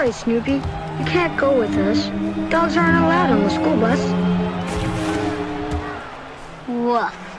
Sorry, Snoopy. You can't go with us. Dogs aren't allowed on the school bus. Woof.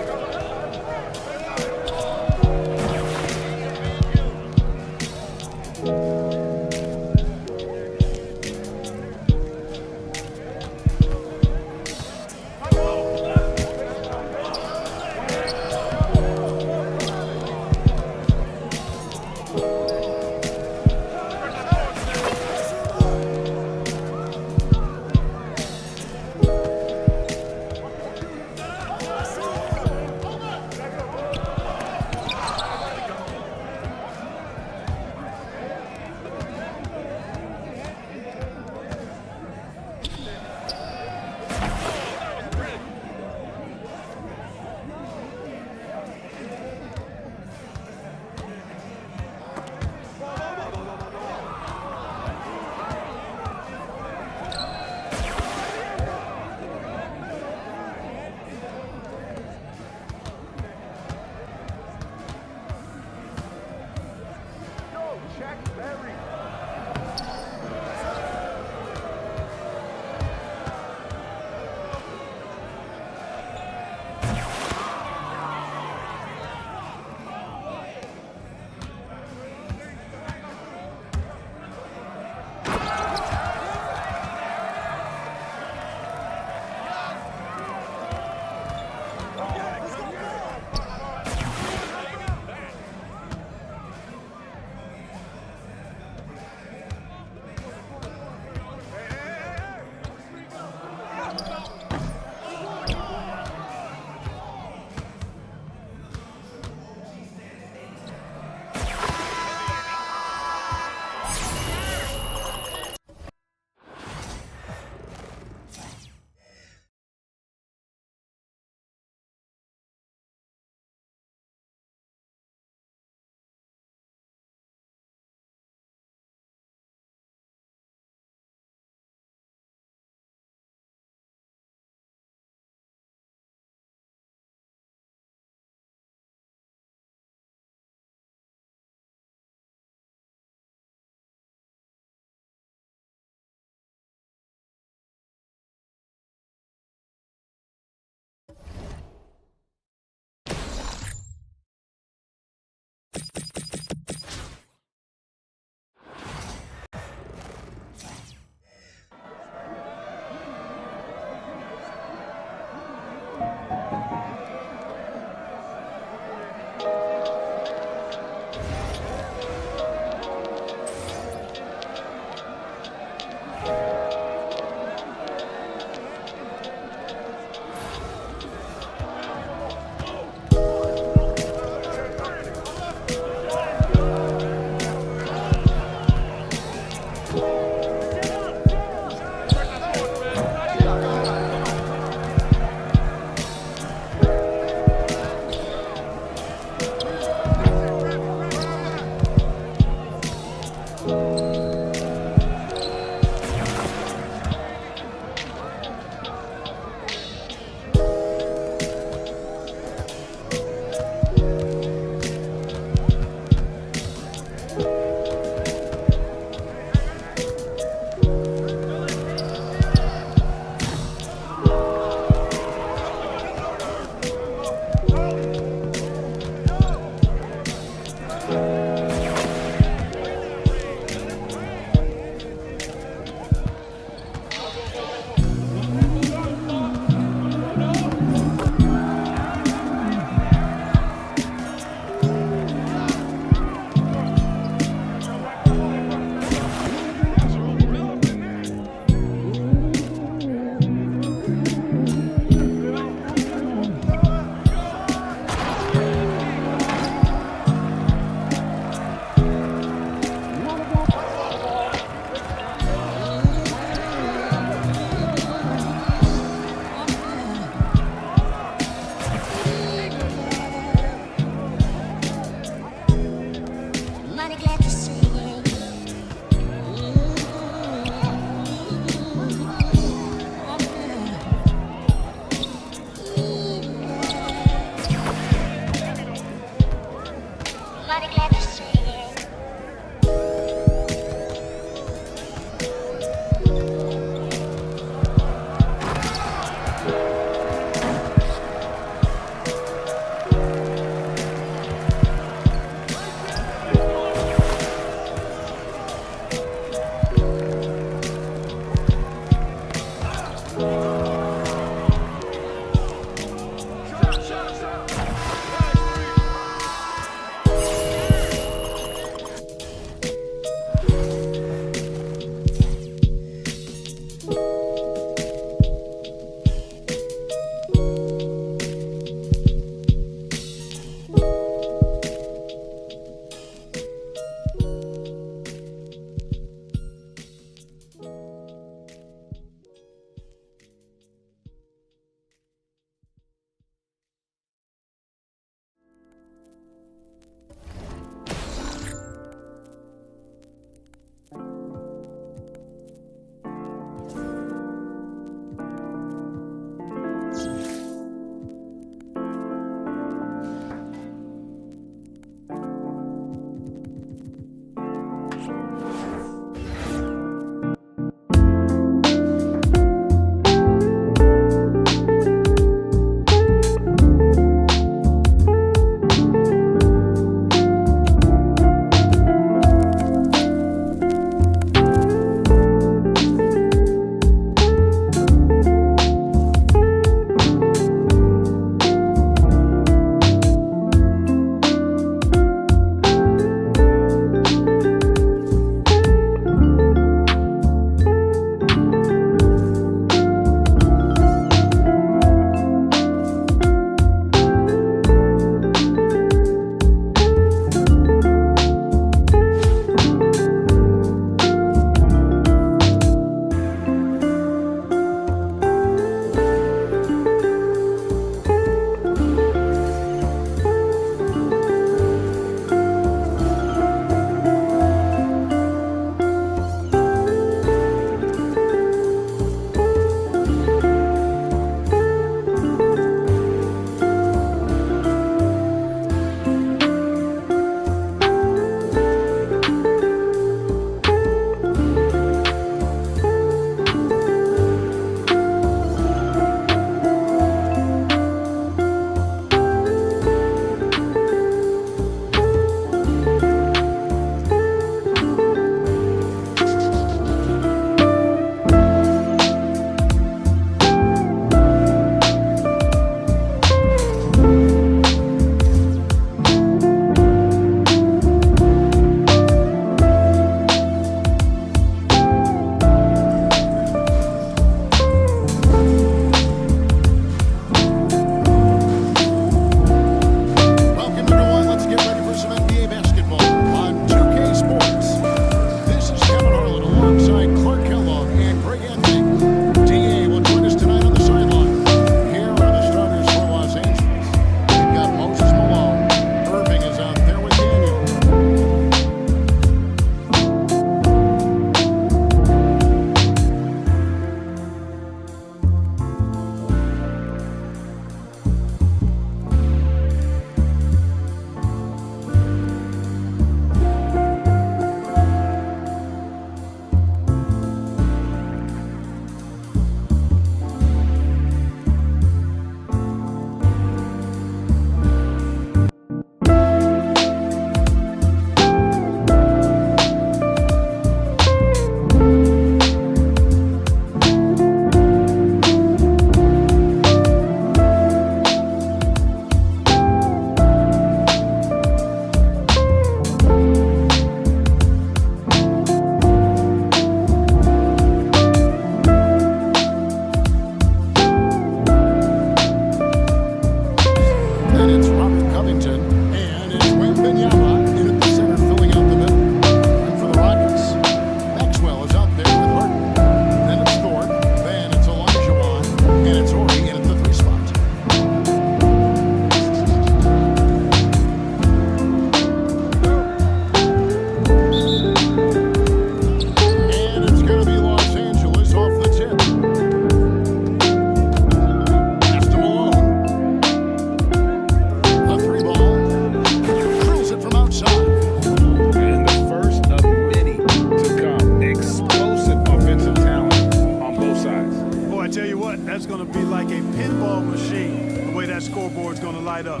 well-oiled machine, the way that scoreboard's gonna light up.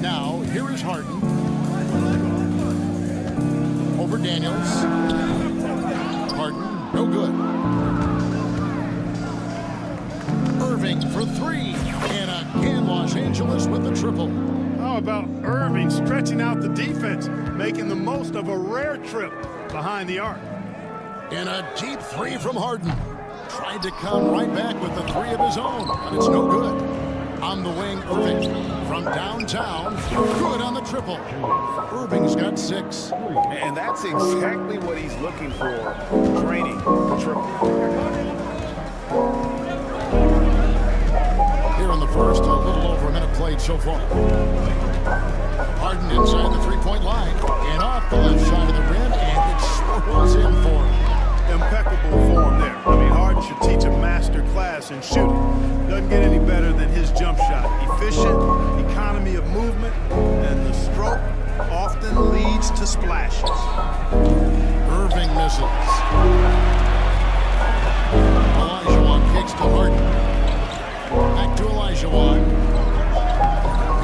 Now, here is Harden. Over Daniels. Harden, no good. Irving for three. And again, Los Angeles with the triple. How about Irving stretching out the defense, making the most of a rare trip behind the arc? And a deep three from Harden. Tried to come right back with the three of his own, but it's no good. On the wing, Irving from downtown. Good on the triple. Irving's got 6. And that's exactly what he's looking for, training the triple. Here in the first, a little over a minute played so far. Harden inside the three-point line and off the left side of the rim, and it swirls in for him. Impeccable form there. I mean, Harden should teach a master class in shooting. Doesn't get any better than his jump shot. Efficient, economy of movement, and the stroke often leads to splashes. Irving misses. Olajuwon kicks to Harden. Back to Olajuwon.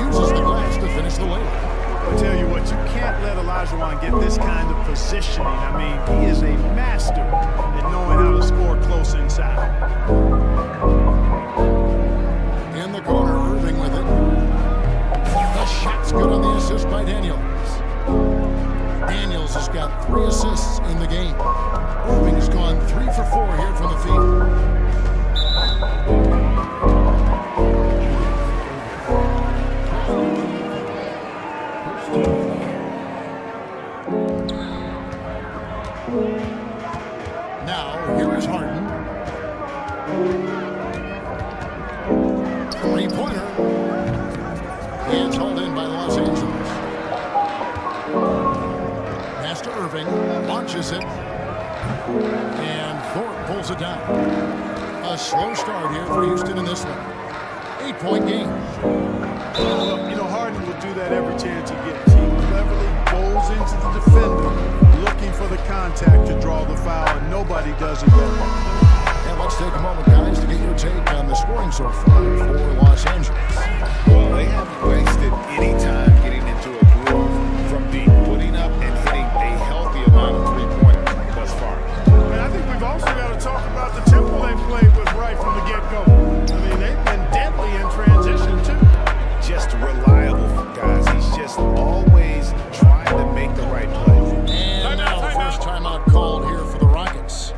Uses the glass to finish the layup. I tell you what, you can't let Olajuwon get this kind of positioning. I mean, he is a master at knowing how to score close inside. In the corner, Irving with it. The shot's good on the assist by Daniels. Daniels has got 3 assists in the game. Irving has gone 3 for 4 here from the field. Now, here is Harden. Three-pointer. It's hauled in by Los Angeles. Pass to Irving. Launches it. And Thorpe pulls it down. A slow start here for Houston in this one. 8-point game. Well, you know, Harden will do that every chance he gets. He cleverly goes into the defender, looking for the contact to draw the foul, and nobody does it better. And let's take a moment, guys, to get your take on the scoring so far for Los Angeles. Well, they haven't wasted any time getting into a groove from deep, putting up and hitting a healthy amount of three-pointers thus far. And I think we've also got to talk about the tempo they played with right from the get-go. I mean, they've been deadly in transition, too. Just reliable, guys. He's just always trying to make the right play. And now the first timeout called here for the Rockets.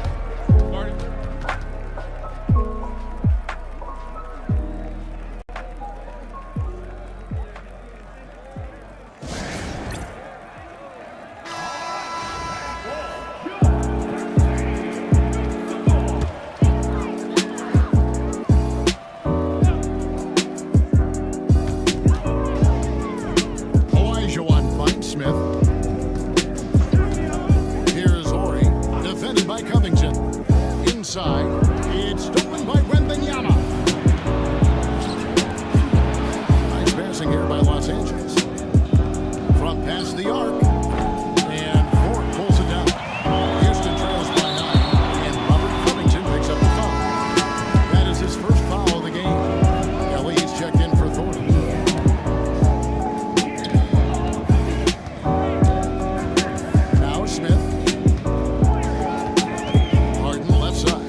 It's stolen by Wembanyama. Nice passing here by Los Angeles. From past the arc. And Ford pulls it down. Houston trails by 9. And Robert Covington picks up the foul. That is his first foul of the game. Kelly is checked in for Thornton. Now Smith. Harden left side.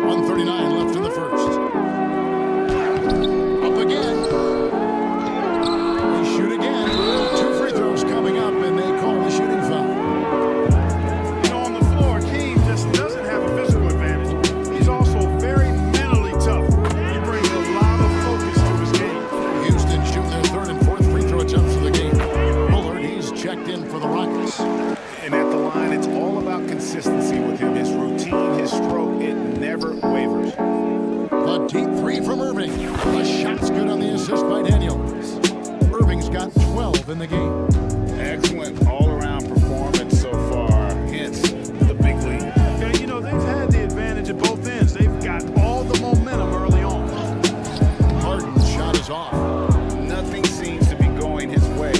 1:39 left in the first. Up again. They shoot again. 2 free throws coming up, and they call the shooting foul. You know, on the floor, King just doesn't have a physical advantage. He's also very mentally tough. He brings a lot of focus to his game. Houston shooting their 3rd and 4th free throw attempts of the game. Bullard, he's checked in for the Rockets. And at the line, it's all about consistency with him. His routine, his stroke, it never wavers. A deep 3 from Irving. The shot's good on the assist by Daniels. Irving's got 12 in the game. Excellent all-around performance so far. Hence, the big lead. Okay, you know, they've had the advantage at both ends. They've got all the momentum early on. Harden's shot is off. Nothing seems to be going his way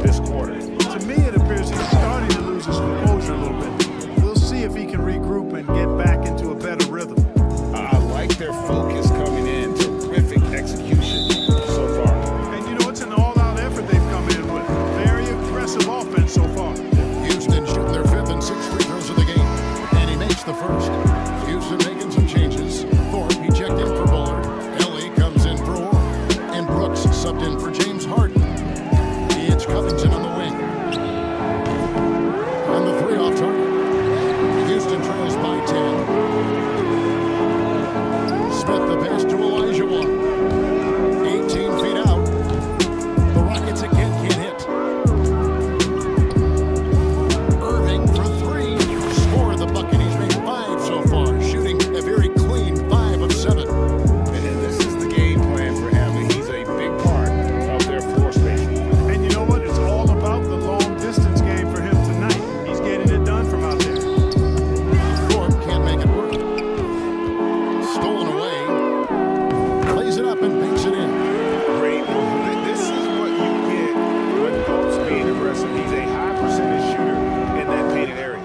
this quarter. To me, it appears he's starting to lose his composure a little bit. We'll see if he can regroup and get back into He's a high percentage shooter in that painted area.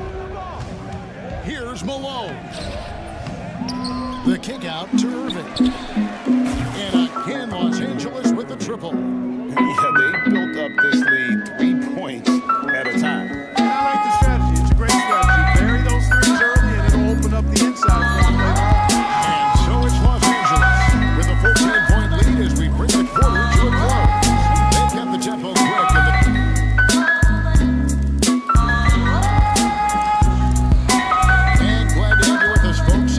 Here's Malone. The kick out to Irving. And again, Los Angeles with the triple. Yeah, they built up this lead 3 points at a time. I like the strategy. It's a great strategy. Bury those threes early, and it'll open up the inside for them later. And so it's Los Angeles with a 14-point lead as we bring the quarter to a close. They've got the tempo quick. And glad to have you with us, folks.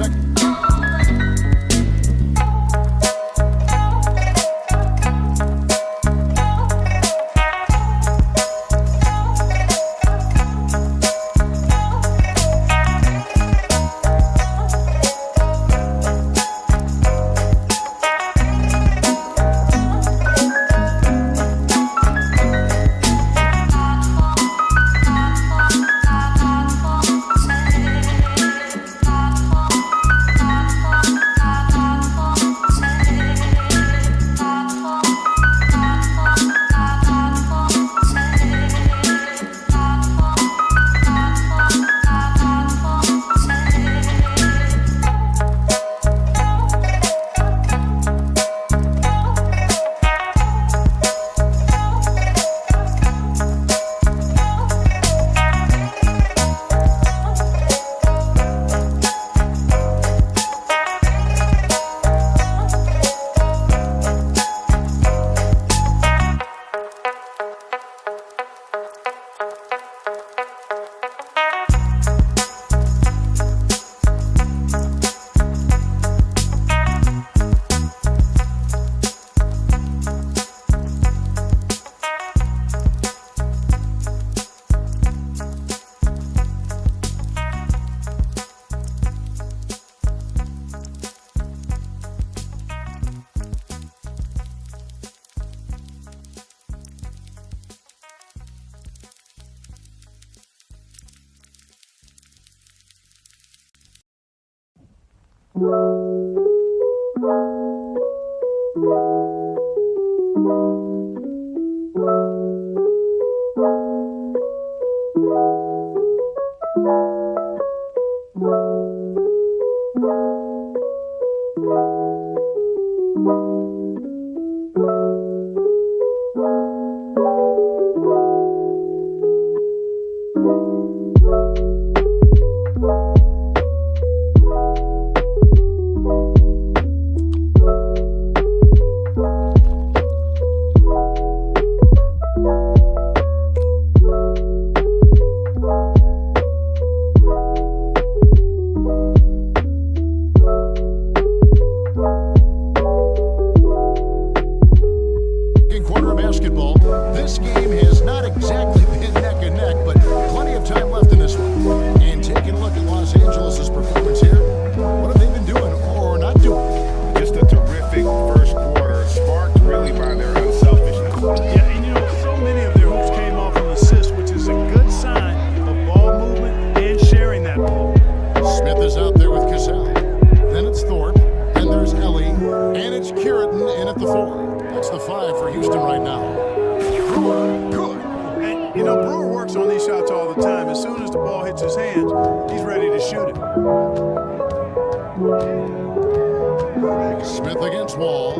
Smith against Wall.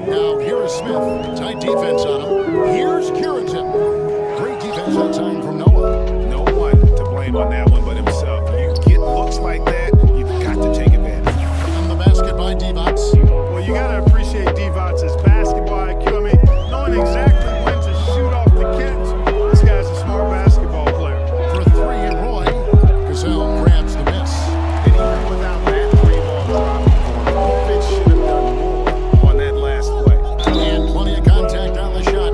Now here is Smith. Tight defense on him. Here's Currington. Great defense that time from Noah. No one to blame on that one but himself. You get looks like that, you've got to take advantage. And the basket by Divac. Well, you got to appreciate Divac's basketball IQ. I mean, knowing exactly when to shoot off the catch. This guy's a smart basketball player. For three, Roy. Gazelle grabs the miss. And even without that three-ball drop, Fitz should have done more on that last play. And plenty of contact on the shot.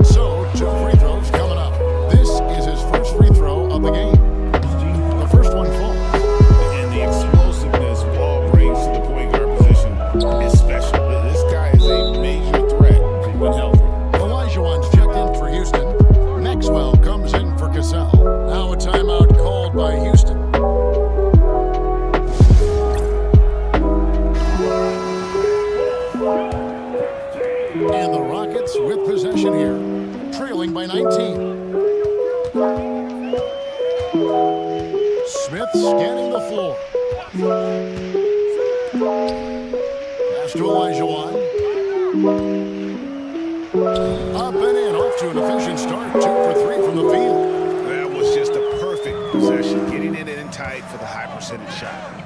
possession here, trailing by 19. Smith scanning the floor. Pass to Elijah. Up and in, off to an efficient start. 2 for 3 from the field. That was just a perfect possession, getting it in tight for the high percentage shot.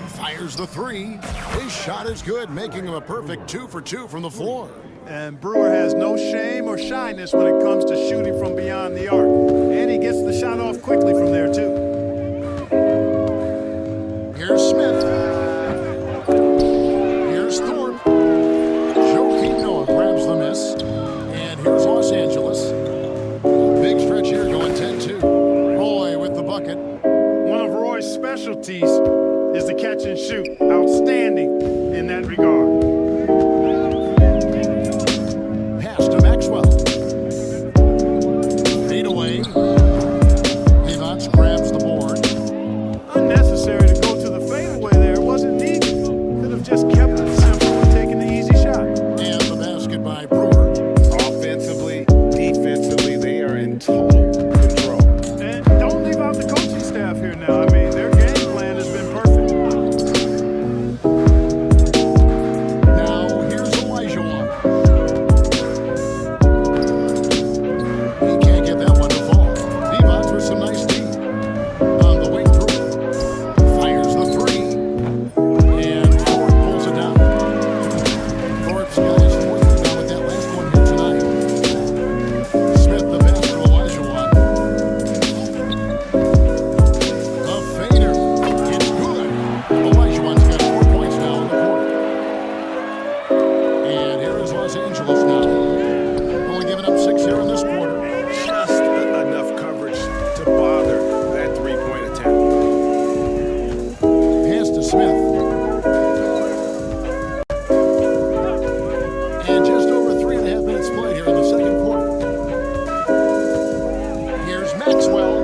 Fires the three. His shot is good, making him a perfect 2 for 2 from the floor. And Brewer has no shame or shyness when it comes to shooting from beyond the arc. And he gets the shot off quickly from there, too. Here's Smith. Here's Thorpe. Joakim Noah grabs the miss. And here's Los Angeles. Big stretch here going 10-2. Roy with the bucket. One of Roy's specialties is the catch and shoot. Outstanding in that regard. Pass to Maxwell. Fade away. Levots grabs the board. Unnecessary to go to the fadeaway there. It wasn't needed. Could have just kept it simple and taken the easy shot. And the basket by Brewer. Offensively, defensively, they are in total control. And don't leave out the coaching staff here now. I mean, their game plan has been perfect. Now here's Elijah. He can't get that one to fall. Levots with some nice D. On the wing through. Fires the three. And Thorpe pulls it down. Thorpe's got his fourth rebound with that last one here tonight. Smith the pass to Elijah. The fader. It's good. Elijah's got 4 points now in the quarter. And here is Los Angeles now. Only giving up 6 here in this quarter. Just enough coverage to bother that three-point attempt. Pass to Smith. And just over 3.5 minutes played here in the second quarter. Here's Maxwell.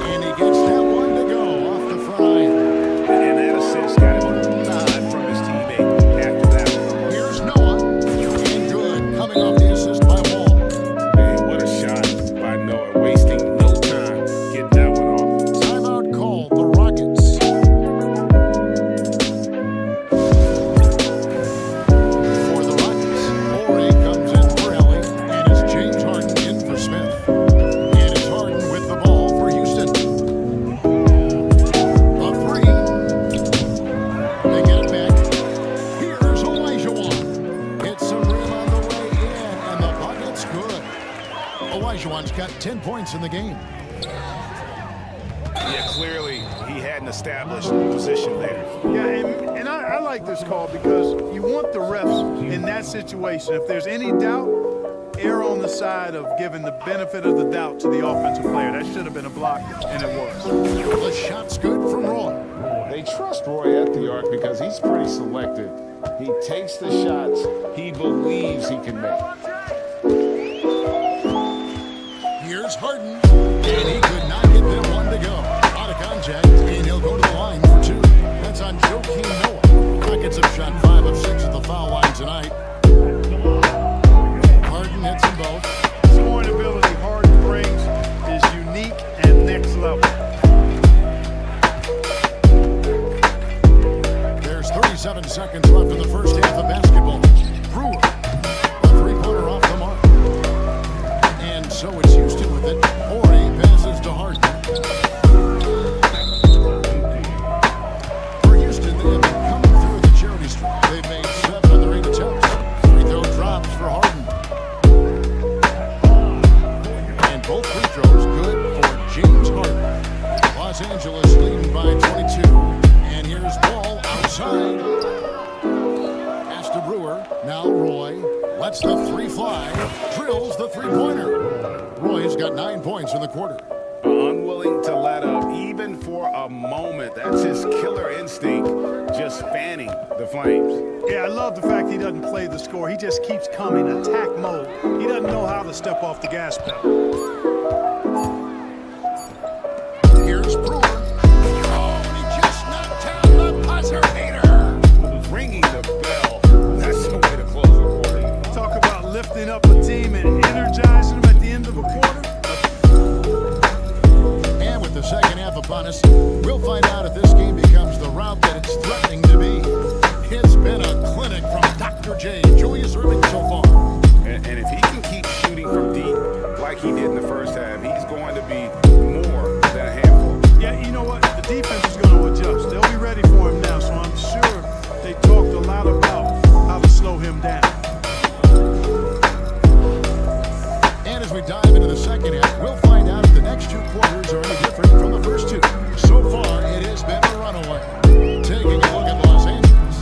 And he gets that one to go off the front iron. And that assist got him a nod from his teammate after that one. Here's Noah. And good. Coming off the assist by Wall. Man, what a shot by Noah, wasting no time getting that one off. Timeout called. The Rockets. For the Rockets, Morey comes in for Ellie, and it's James Harden in for Smith. And it's Harden with the ball for Houston. A three. They get it back. Here's Elijah. Hits some rim on the way in, and the bucket's good. Elijah's got 10 points in the game. Yeah, clearly he had an established position there. Yeah, and I like this call because you want the refs in that situation. If there's any doubt, err on the side of giving the benefit of the doubt to the offensive player. That should have been a block, and it was. The shot's good from Roy. They trust Roy at the arc because he's pretty selective. He takes the shots he believes he can make. Here's Harden, and he could not get that one to go. Out of contact, and he'll go to the line for 2. That's on Joakim Noah. Rockets have shot 5 of 6 at the foul line tonight. Harden hits them both. Scoring ability Harden brings is unique and next level. There's 37 seconds left in the first half of basketball. Brewer, a three-pointer off the mark. And so it's Houston with it. Morey passes to Harden. For Houston, they have been coming through the charity streak. They've made 7 of their 8 attempts. Free throw drops for Harden. And both free throws good for James Harden. Los Angeles leading by 22. And here's Ball outside. Pass to Brewer. Now Roy lets the three fly. Drills the three-pointer. Roy's got 9 points in the quarter. Unwilling to let up even for a moment. That's his killer instinct, just fanning the flames. Yeah, I love the fact he doesn't play the score. He just keeps coming, attack mode. He doesn't know how to step off the gas pedal. Here's Brewer. Oh, and he just knocked down the buzzer beater. Ringing the bell. That's the way to close the quarter. Talk about lifting up a team and energizing them at the end of a quarter. And with the second half upon us, we'll find out if this game becomes the route that it's threatening to be. It's been a clinic from Dr. J, Julius Erving so far. And if he can keep shooting from deep like he did in the first half, he's going to be more than a handful. Yeah, you know what? The defense is going to adjust. They'll be ready for him now, so I'm sure they talked a lot about how to slow him down. And as we dive into the second half, we'll find out if the next two quarters are any different from the first two. So far, it has been a runaway. Taking a look at Los Angeles,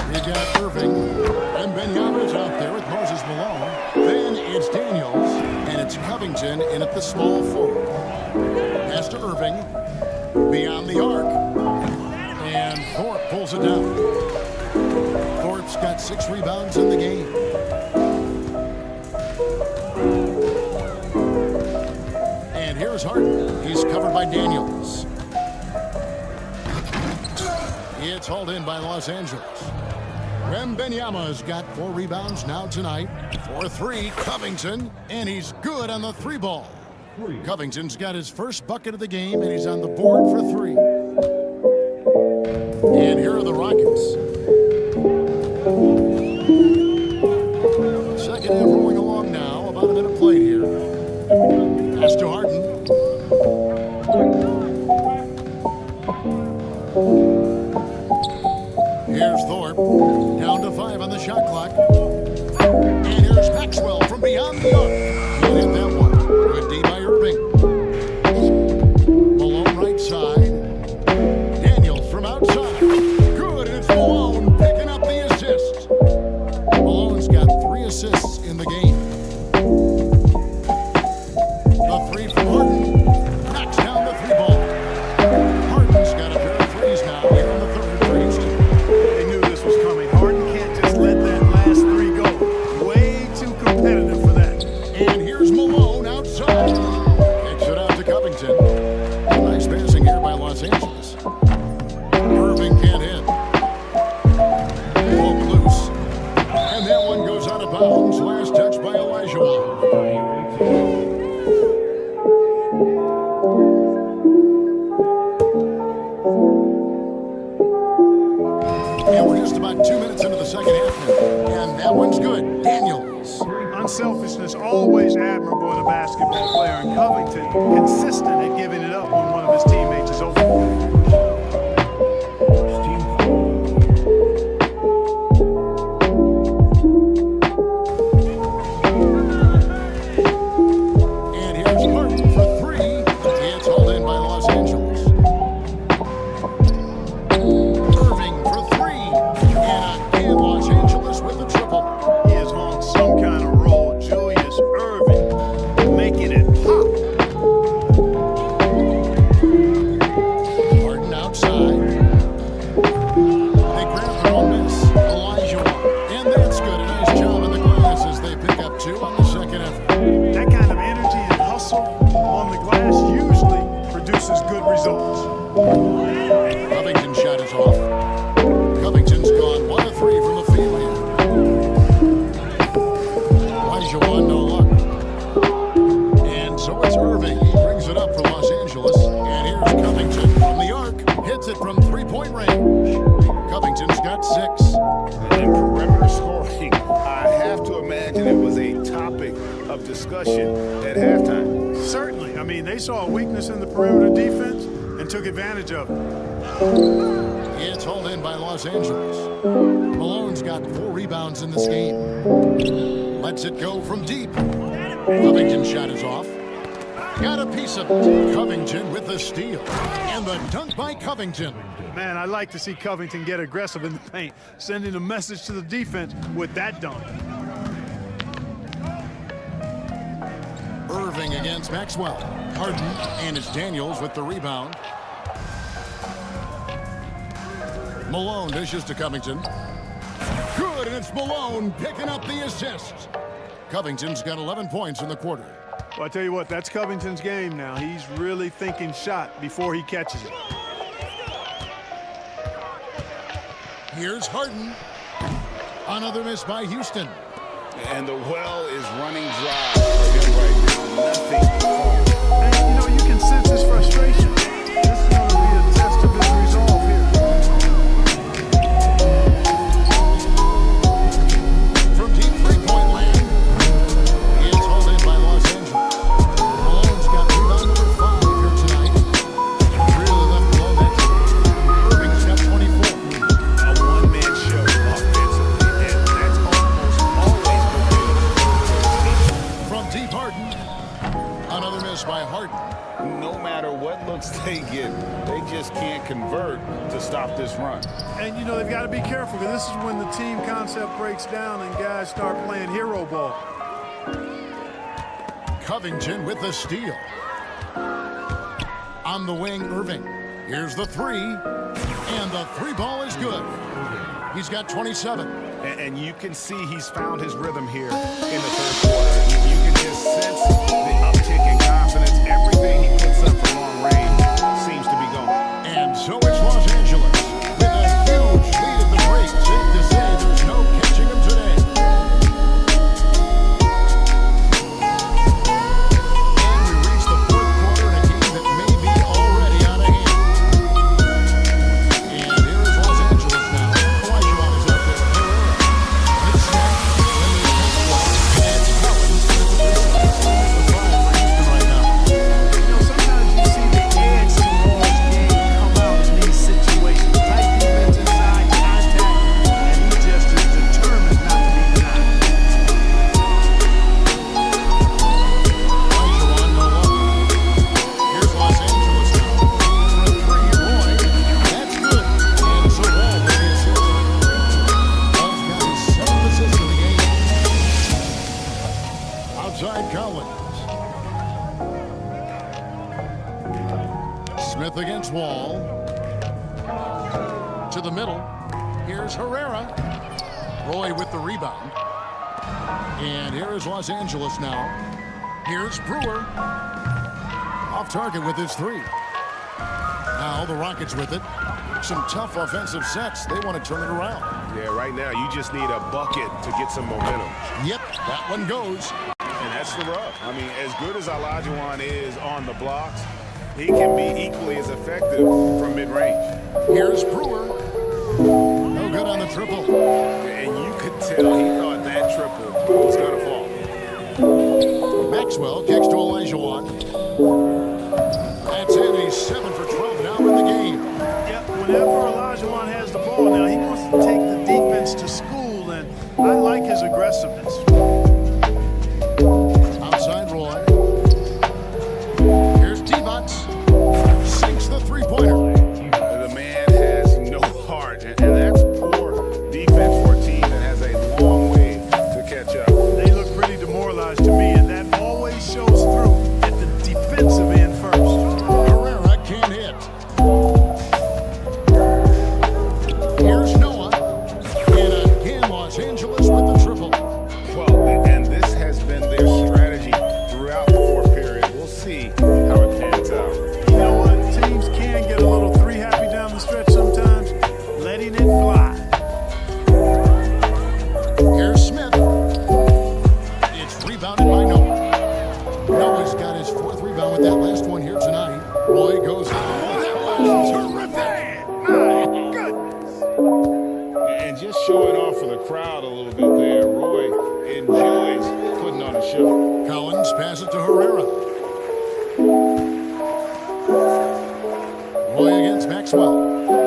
we got Irving and Benyama's out there with Moses Malone. Then it's Daniels, and it's Covington in at the small forward. Pass to Irving, beyond the arc, and Thorpe pulls it down. Thorpe's got 6 rebounds in the game. And here's Harden. He's covered by Daniels. It's hauled in by Los Angeles. Wembanyama's got 4 rebounds now tonight. For 3, Covington, and he's good on the 3 ball. Covington's got his first bucket of the game, and he's on the board for 3. And here are the Rockets. Second half rolling along now. About a minute played here. Pass to Harden. Here's Thorpe. Down to 5 on the shot clock. And here's Maxwell from beyond the arc. Can't hit that one. Good D by Irving. Malone right side. Daniels from outside. Good, and it's Malone picking up the assist. Malone's got 3 assists in the game. The 3 from Harden. Knocks down the 3 ball. Harden's got a pair of 3s now here in the third for Houston. They knew this was coming. Harden can't just let that last 3 go. Way too competitive for that. And here's Malone outside. Kicks it out to Covington. Nice passing here by Los Angeles. Irving can't hit. Poke loose. And that one goes out of bounds. Last touch by Elijah. And we're just about 2 minutes into the second half now. And that one's good. Daniels. Unselfishness always admirable in a basketball player, and Covington consistent at giving it up when one of his teammates is open. And here's Harden for 3. It's hauled in by Los Angeles. Irving for 3. And again, Los Angeles with the triple. He is on some kind of roll. Julius Erving making it pop. Harden outside. They grab their own miss. Elijah. And that's good. A nice job on the glass as they pick up 2 on the second effort. That kind of energy and hustle on the glass usually produces good results. Covington's shot is off. Covington's gone 1 of 3 from the field here. Elijah no luck. And so it's Irving. He brings it up for Los Angeles. And here's Covington from the arc. Hits it from 3-point range. Covington's got 6. And perimeter scoring, I have to imagine it was a topic of discussion at halftime. Certainly. I mean, they saw a weakness in the perimeter defense and took advantage of it. It's hauled in by Los Angeles. Malone's got 4 rebounds in this game. Lets it go from deep. Covington's shot is off. Got a piece of it. Covington with the steal. And the dunk by Covington. Man, I like to see Covington get aggressive in the paint, sending a message to the defense with that dunk. Irving against Maxwell. Harden, and it's Daniels with the rebound. Malone dishes to Covington. Good, and it's Malone picking up the assist. Covington's got 11 points in the quarter. Well, I tell you what, that's Covington's game now. He's really thinking shot before he catches it. Here's Harden. Another miss by Houston. And the well is running dry for him right now. Nothing falling. And, you know, you can sense his frustration. This is going to be a test of his resolve here. From deep three-point land, it's hauled in by Los Angeles. Malone's got rebound number 5 here tonight. Really left below that. Irving's got 24. A one-man show offensively, and that's almost always what From deep Harden, another miss by Harden. no matter what looks they get, they just can't convert to stop this run. And, you know, they've got to be careful because this is when the team concept breaks down and guys start playing hero ball. Covington with the steal. On the wing, Irving. Here's the three. And the three ball is good. He's got 27. And you can see he's found his rhythm here in the third quarter. You can just sense the uptick in confidence. Everything he puts up from long range seems to be going. And so it's Los Angeles with a huge lead at the break. Safe to say there's no catching him today. And we reach the fourth quarter in a game that may be already out of hand. And here is Los Angeles now. Olajuwon is out there. It's snapped. And there's Maxwell. And Collins at the baseline. The 5 for Houston right now. You know, sometimes you see the edge to Wall's game come out in these situations. Tight defense inside, contact, and he just is determined not to be denied. Olajuwon, no luck. Here's Los Angeles now. For a three, Roy. That's good. And so Wall with the assist. Wall's got his 7th assist of the game. Outside Collins. Smith against Wall. To the middle. Here's Herrera. Roy with the rebound. And here is Los Angeles now. Here's Brewer. Off target with his three. Now the Rockets with it. Some tough offensive sets. They want to turn it around. Yeah, right now you just need a bucket to get some momentum. Yep, that one goes. And that's the rub. I mean, as good as Olajuwon is on the blocks, he can be equally as effective from mid-range. Here's Brewer. No good on the triple. And you could tell he thought that triple was going to fall. Maxwell kicks to Olajuwon. That's it. He's 7 for 12 now in the game. Yep, whenever Olajuwon has the ball now, he wants to take the defense to school, and I like his aggressiveness. Outside Roy. Here's T-Bots. Sinks the three-pointer. The man has no heart, and that's poor defense for a team that has a long way to catch up. They look pretty demoralized to me, and that always shows through at the defensive end first. Herrera can't hit. Here's Noah. And again, Los Angeles with the triple. Well, and this has been their strategy throughout the fourth period. We'll see how it pans out. You know what? Teams can get a little three happy down the stretch sometimes, letting it fly. Here's Smith. It's rebounded by Noah. Noah's got his 4th rebound with that last one here tonight. Roy goes out. Oh, that was terrific. My goodness. And just showing off for the crowd a little bit there. Roy enjoys putting on a show. Collins passes to Herrera. Roy against Maxwell.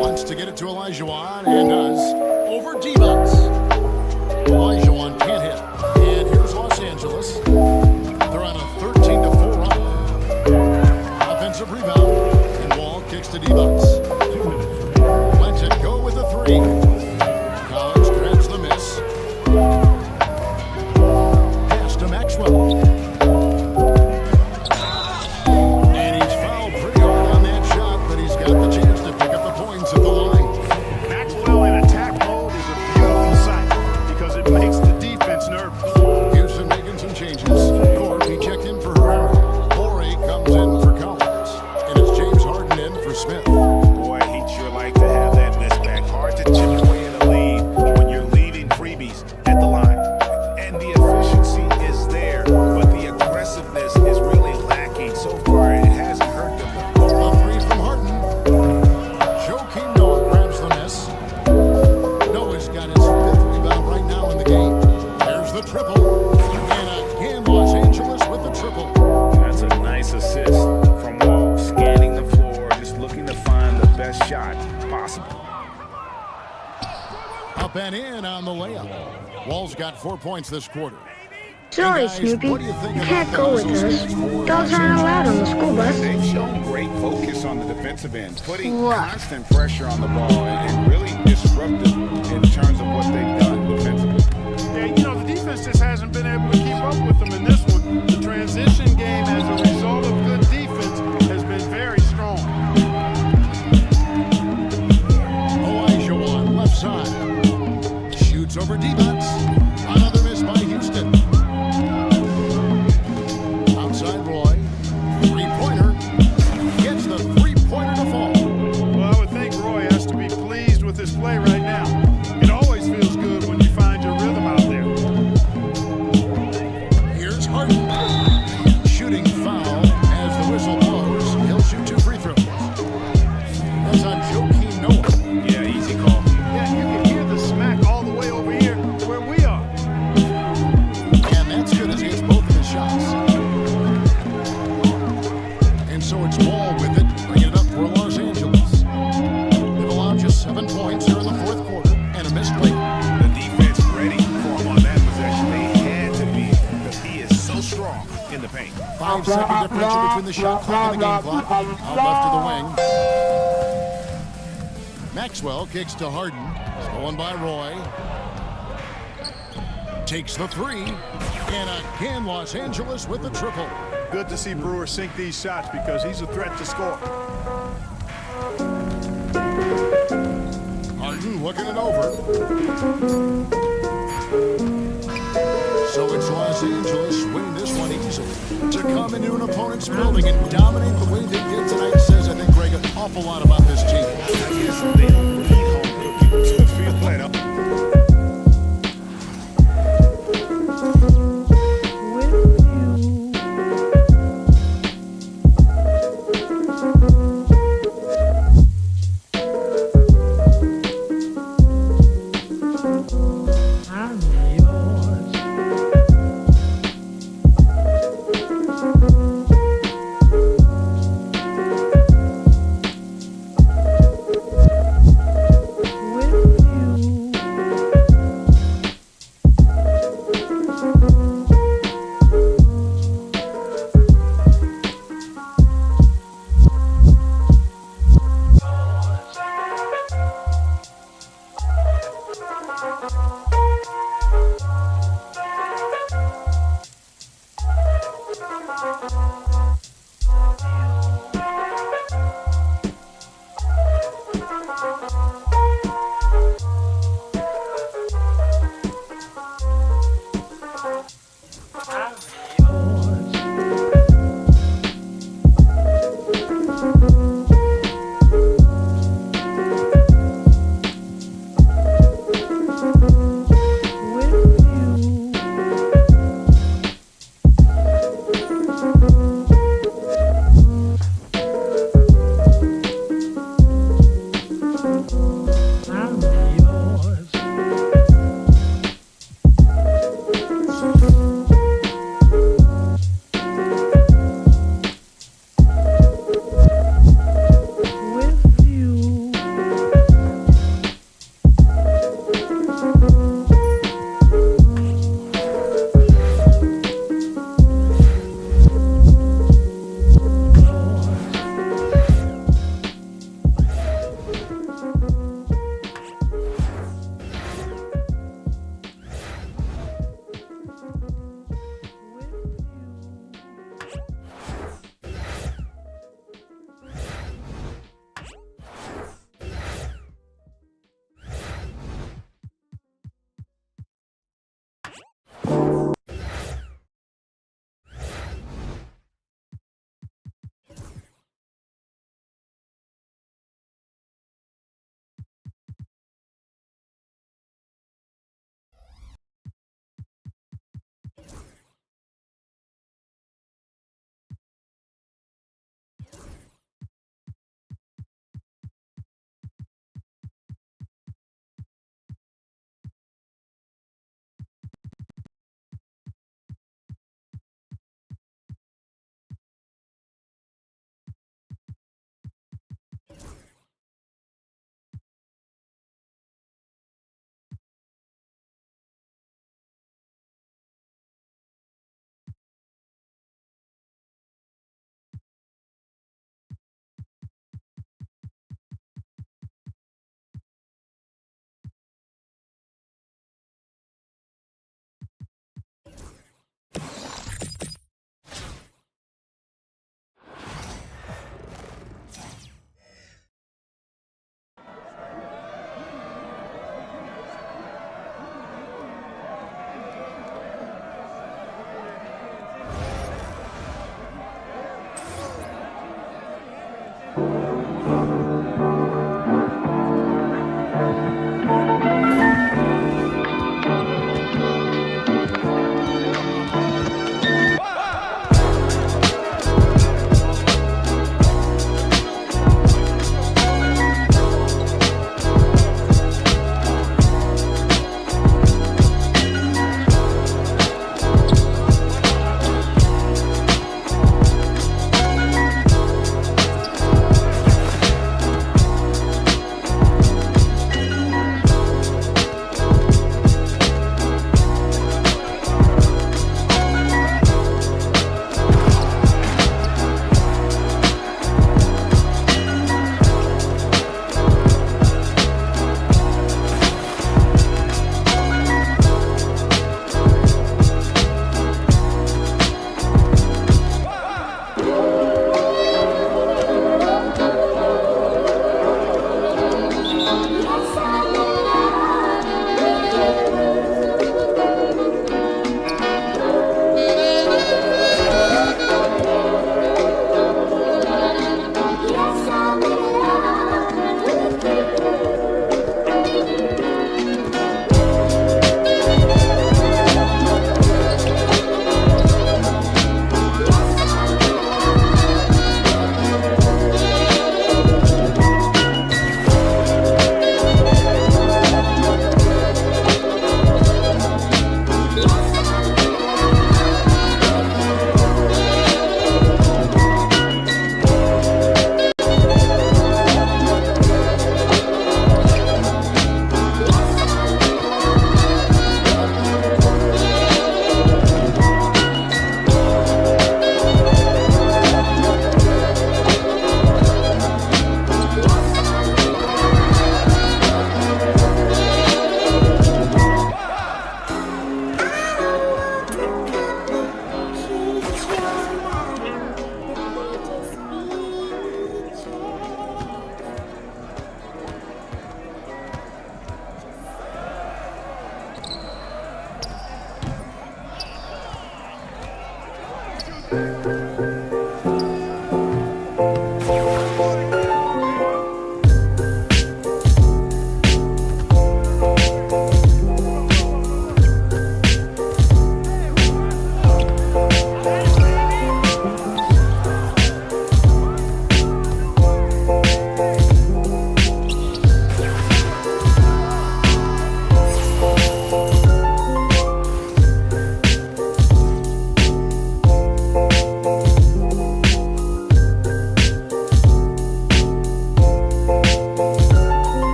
Wants to get it to Olajuwon and does. Over D-Bots. Olajuwon can't hit. And here's Los Angeles. They're on a 13-4 run. Offensive rebound. And Wall kicks to D-Bots. Lets it go with a three. Collins grabs the miss. Pass to Maxwell. And he's fouled pretty hard on that shot, but he's got the chance to pick up the points at the line. Maxwell in attack mode is a beautiful sight because it makes the defense nervous. Houston making some changes. Gord, he checked in for Herrera. Borey comes in for Collins. And it's James Harden in for Smith. and in on the layup. Wall's got 4 points this quarter. Sorry, Hey guys, Snoopy. what do you think You about can't the go with Los us. Angeles Dogs aren't allowed on the school bus. They've shown great focus on the defensive end, putting What? constant pressure on the ball and really disruptive in terms of what they've done defensively. Yeah, you know, the defense just hasn't been able to keep up with them in this one. The transition game as a result of good defense has been very strong. Elijah on left side. Shoots over defense. Another miss by Houston. Outside Roy. Three-pointer. Gets the three-pointer to fall. Well, I would think Roy has to be pleased with his play right now. It always feels good when you find your rhythm out there. Here's Harden. Shooting foul as the whistle blows. He'll shoot 2 free throws. That's on Joakim Noah. Yeah, easy call. Yeah, you can hear the smack all the way over here where we are. And that's good as he hits both of his shots. And so it's Ball with it, bringing it up for Los Angeles. They've allowed just 7 points here in the fourth quarter and a missed play. The defense ready for him on that possession. They had to be because he is so strong in the paint. 5-second differential between the shot clock and the game clock. Out left to the wing. Maxwell kicks to Harden. Stolen by Roy. Takes the three. And again, Los Angeles with the triple. Good to see Brewer sink these shots because he's a threat to score. Harden looking it over. So it's Los Angeles winning this one easily. To come into an opponent's building and dominate the way they did tonight says, I think, Greg, an awful lot about this team. I guess they don't need home cooking to feel that up.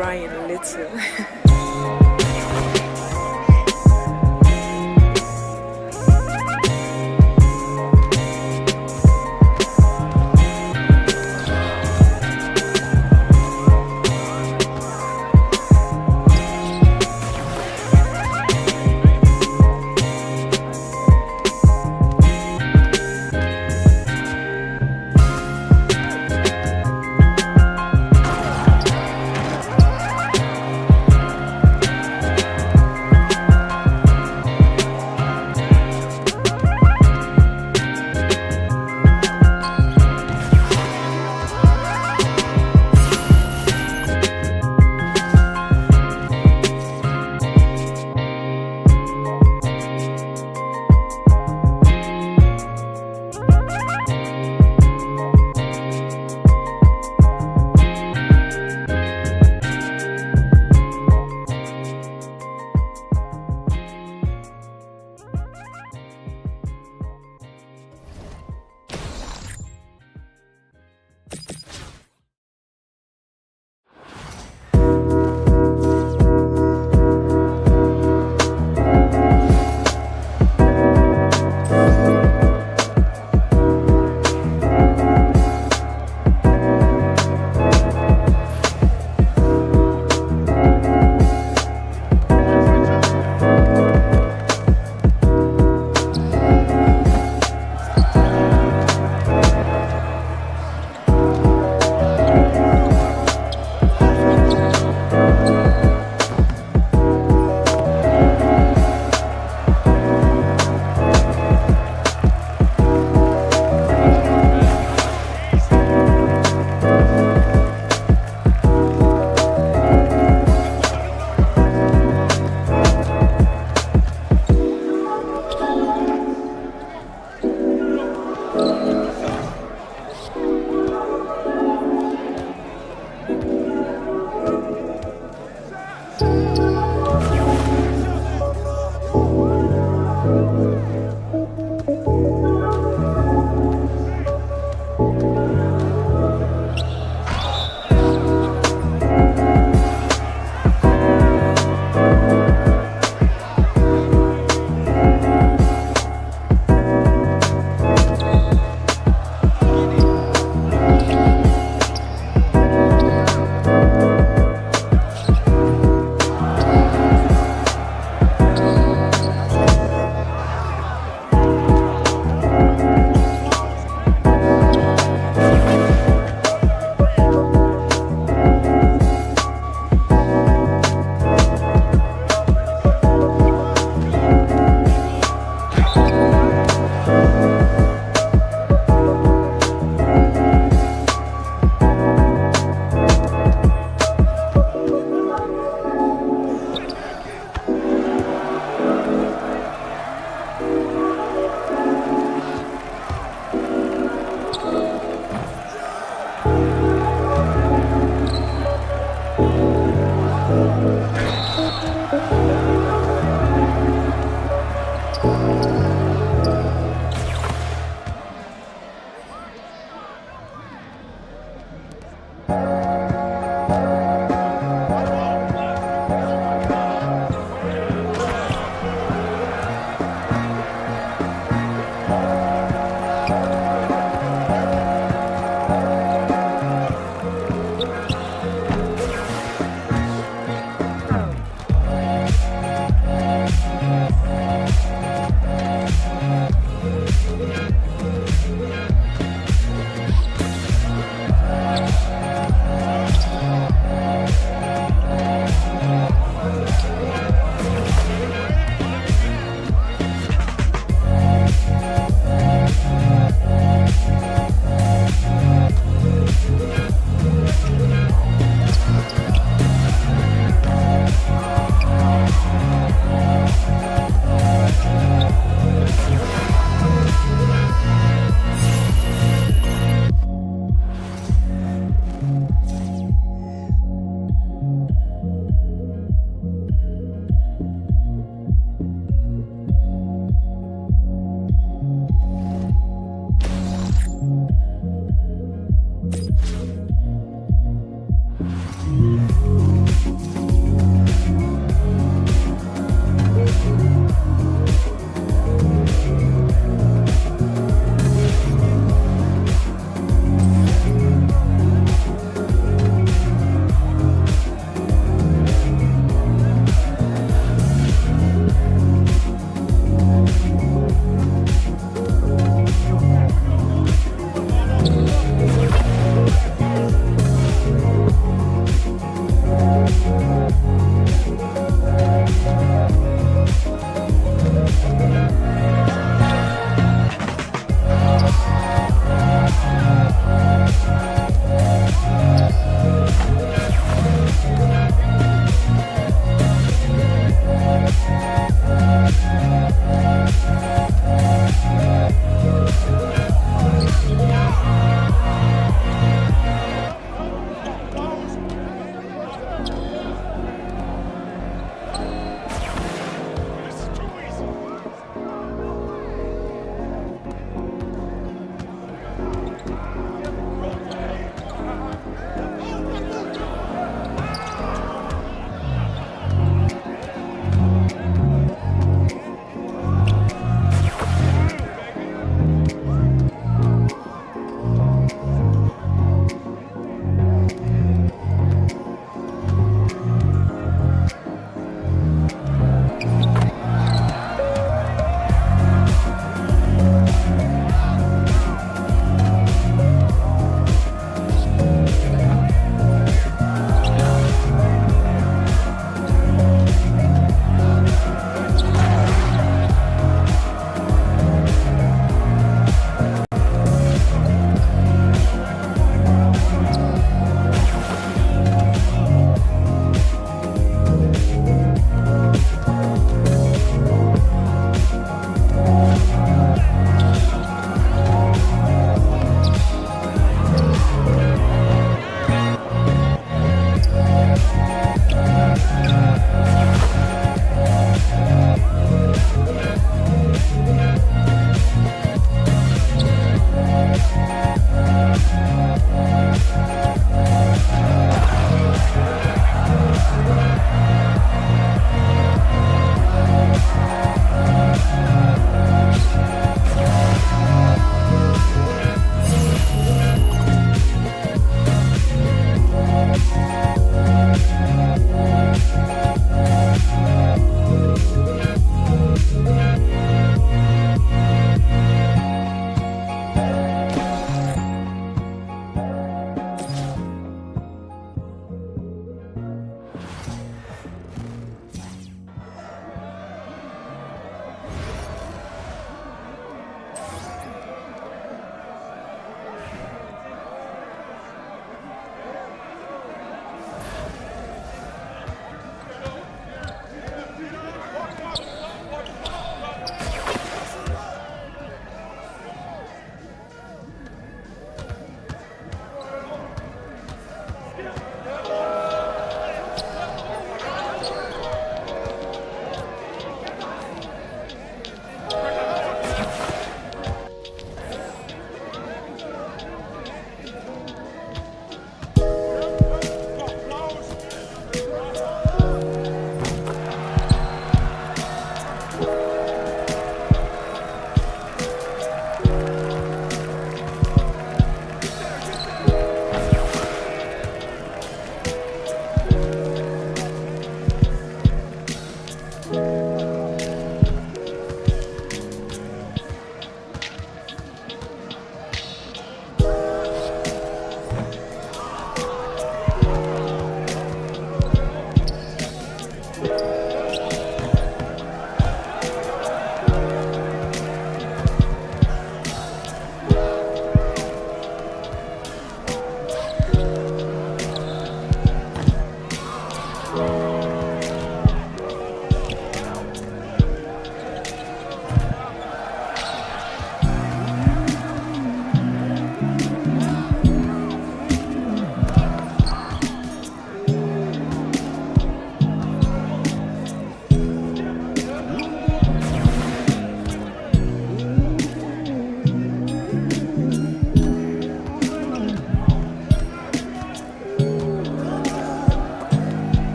Ryan Little.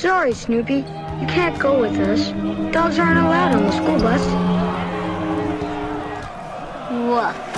Sorry, Snoopy. You can't go with us. Dogs aren't allowed on the school bus. Woof.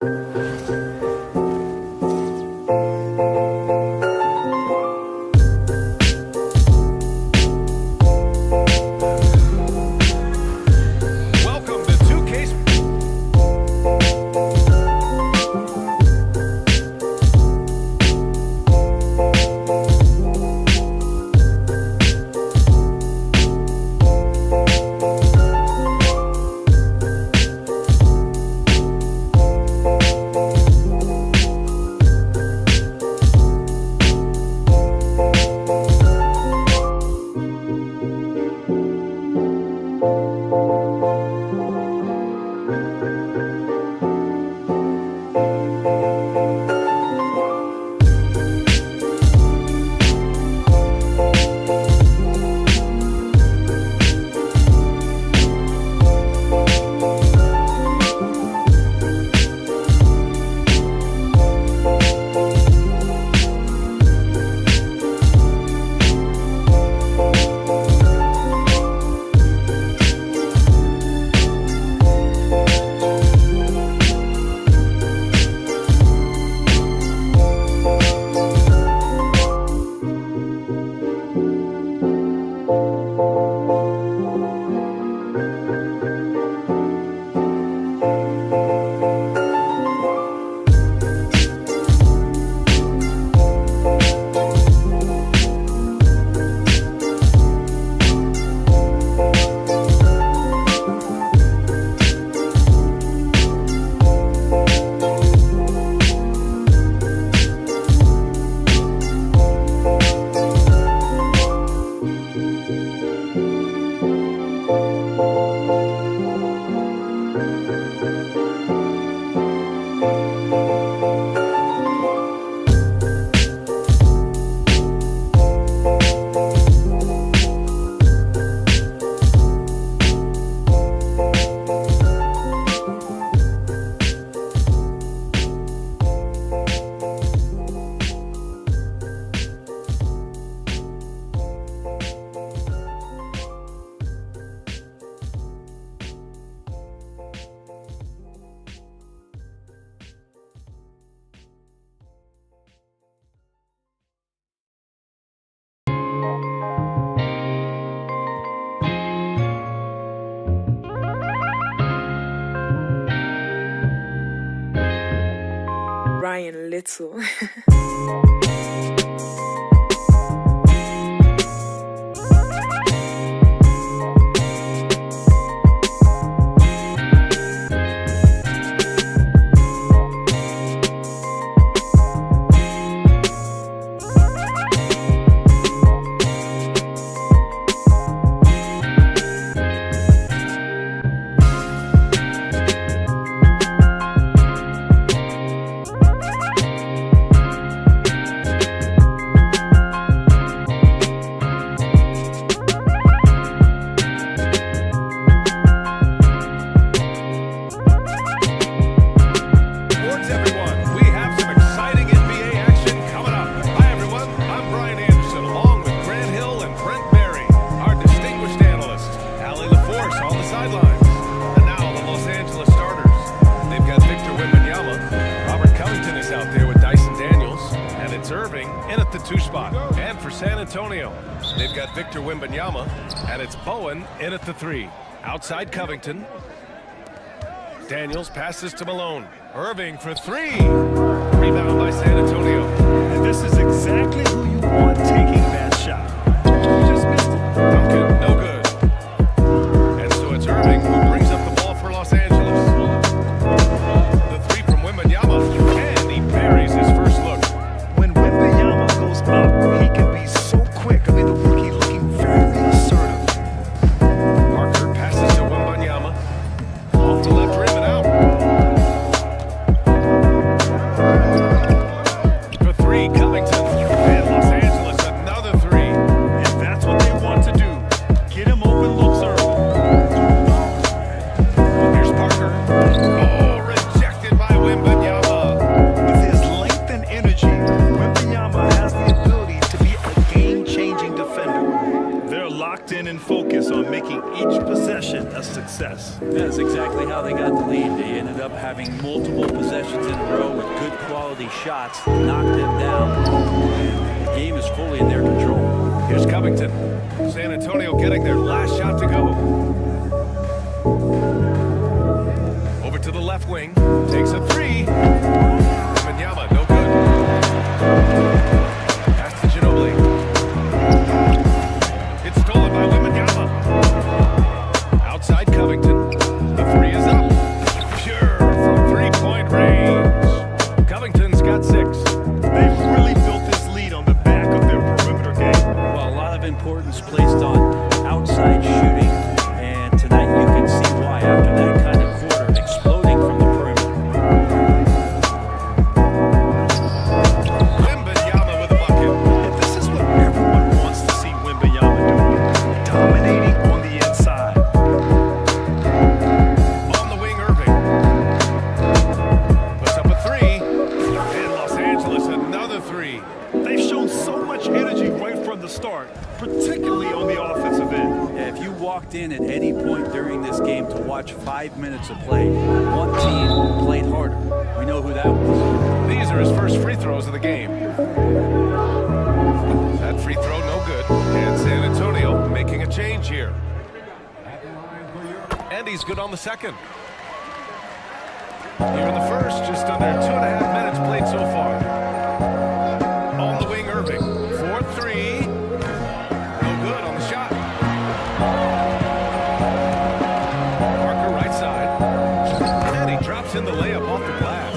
Welcome to 2K's. Ryan Little. Sports, everyone. We have some exciting NBA action coming up. Hi, everyone. I'm Brian Anderson, along with Grant Hill and Brent Berry, our distinguished analysts. Allie LaForce on the sidelines. And now the Los Angeles starters. They've got Victor Wembanyama. Robert Covington is out there with Dyson Daniels. And it's Irving in at the 2 spot. And for San Antonio, they've got Victor Wembanyama. And it's Bowen in at the 3. Outside Covington. Daniels passes to Malone. Irving for 3. Rebound by San Antonio. And this is exactly who you want taking that shot. Just missed it. Duncan, no good. And so it's Irving who brings up the ball for Los Angeles. The 3 from Wembanyama, and he buries his first look. When Wembanyama goes up, he can be so quick. I mean, the rookie looking very assertive. Parker passes to Wembanyama. Off the left rim and out. For 3, Covington. And Los Angeles, another 3. And that's what they want to do. Get him open looks early. Here's Parker. Oh, rejected by Wembanyama. With his length and energy, Wembanyama has the ability to be a game-changing defender. They're locked in and focused on making each possession a success. That's exactly how they got the lead. They ended up having multiple possessions in a row with good quality shots, knock them down. The game is fully in their control. Here's Covington. San Antonio getting their last shot to go. Over to the left wing. Takes a three. Wembanyama, no good. Pass to Ginobili. It's stolen by Wembanyama. Outside Covington. The three is up. Pure from three-point range. Covington's got 6. They've really built this lead on the back of their perimeter game. Well, a lot of importance placed on outside shooting, and tonight you can see why after that kind of quarter, exploding from the perimeter. Wembanyama with a bucket. And this is what everyone wants to see Wembanyama do. Dominating on the inside. On the wing, Irving. Puts up a three. And Los Angeles, another three. They've shown so much energy right from the start, particularly on the offensive end. Yeah, if you walked in at any point during this game to watch 5 minutes of play, one team played harder. We know who that was. These are his first free throws of the game. That free throw, no good. And San Antonio making a change here. And he's good on the second. Here in the first, just under 2.5 minutes played so far. On the wing, Irving. 4-3. No good on the shot. Parker right side. And he drops in the layup off the glass.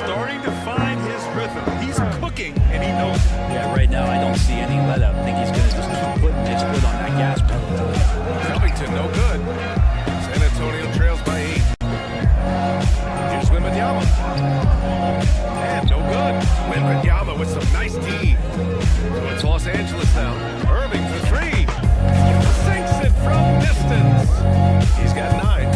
Starting to find his rhythm. He's cooking, and he knows it. Yeah, right now I don't see any let up. I think he's going to just keep putting his foot on that gas pedal. Covington, no good. San Antonio trails by 8. Here's Wembanyama. And no good. Wembanyama with some nice D. So it's Los Angeles now. Irving for 3. Sinks it from distance. He's got 9.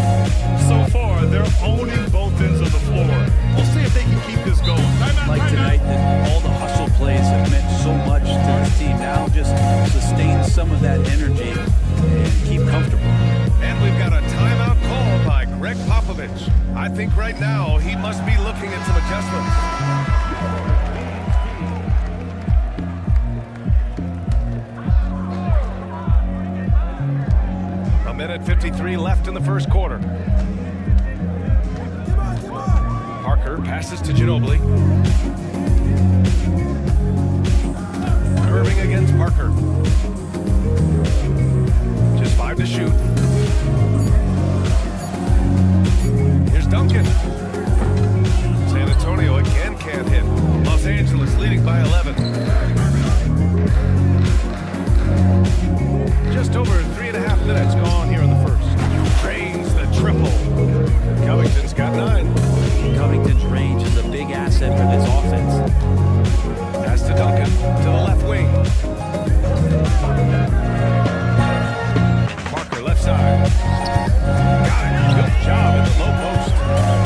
So far, they're owning both ends of the floor. We'll see if they can keep this going. Like tonight, that all the hustle plays have meant so much to this team. Now just sustain some of that energy and keep comfortable. And we've got a timeout call by Greg Popovich. I think right now he must be looking at some adjustments. A minute 53 left in the first quarter. Parker passes to Ginobili. Irving against Parker. Just 5 to shoot. Here's Duncan. San Antonio again can't hit. Los Angeles leading by 11. Just over 3.5 minutes gone here in the first. Drains the triple. Covington's got 9. Covington's range is a big asset for this offense. Pass to Duncan to the left wing. Parker left side. Got it. Good job at the low post.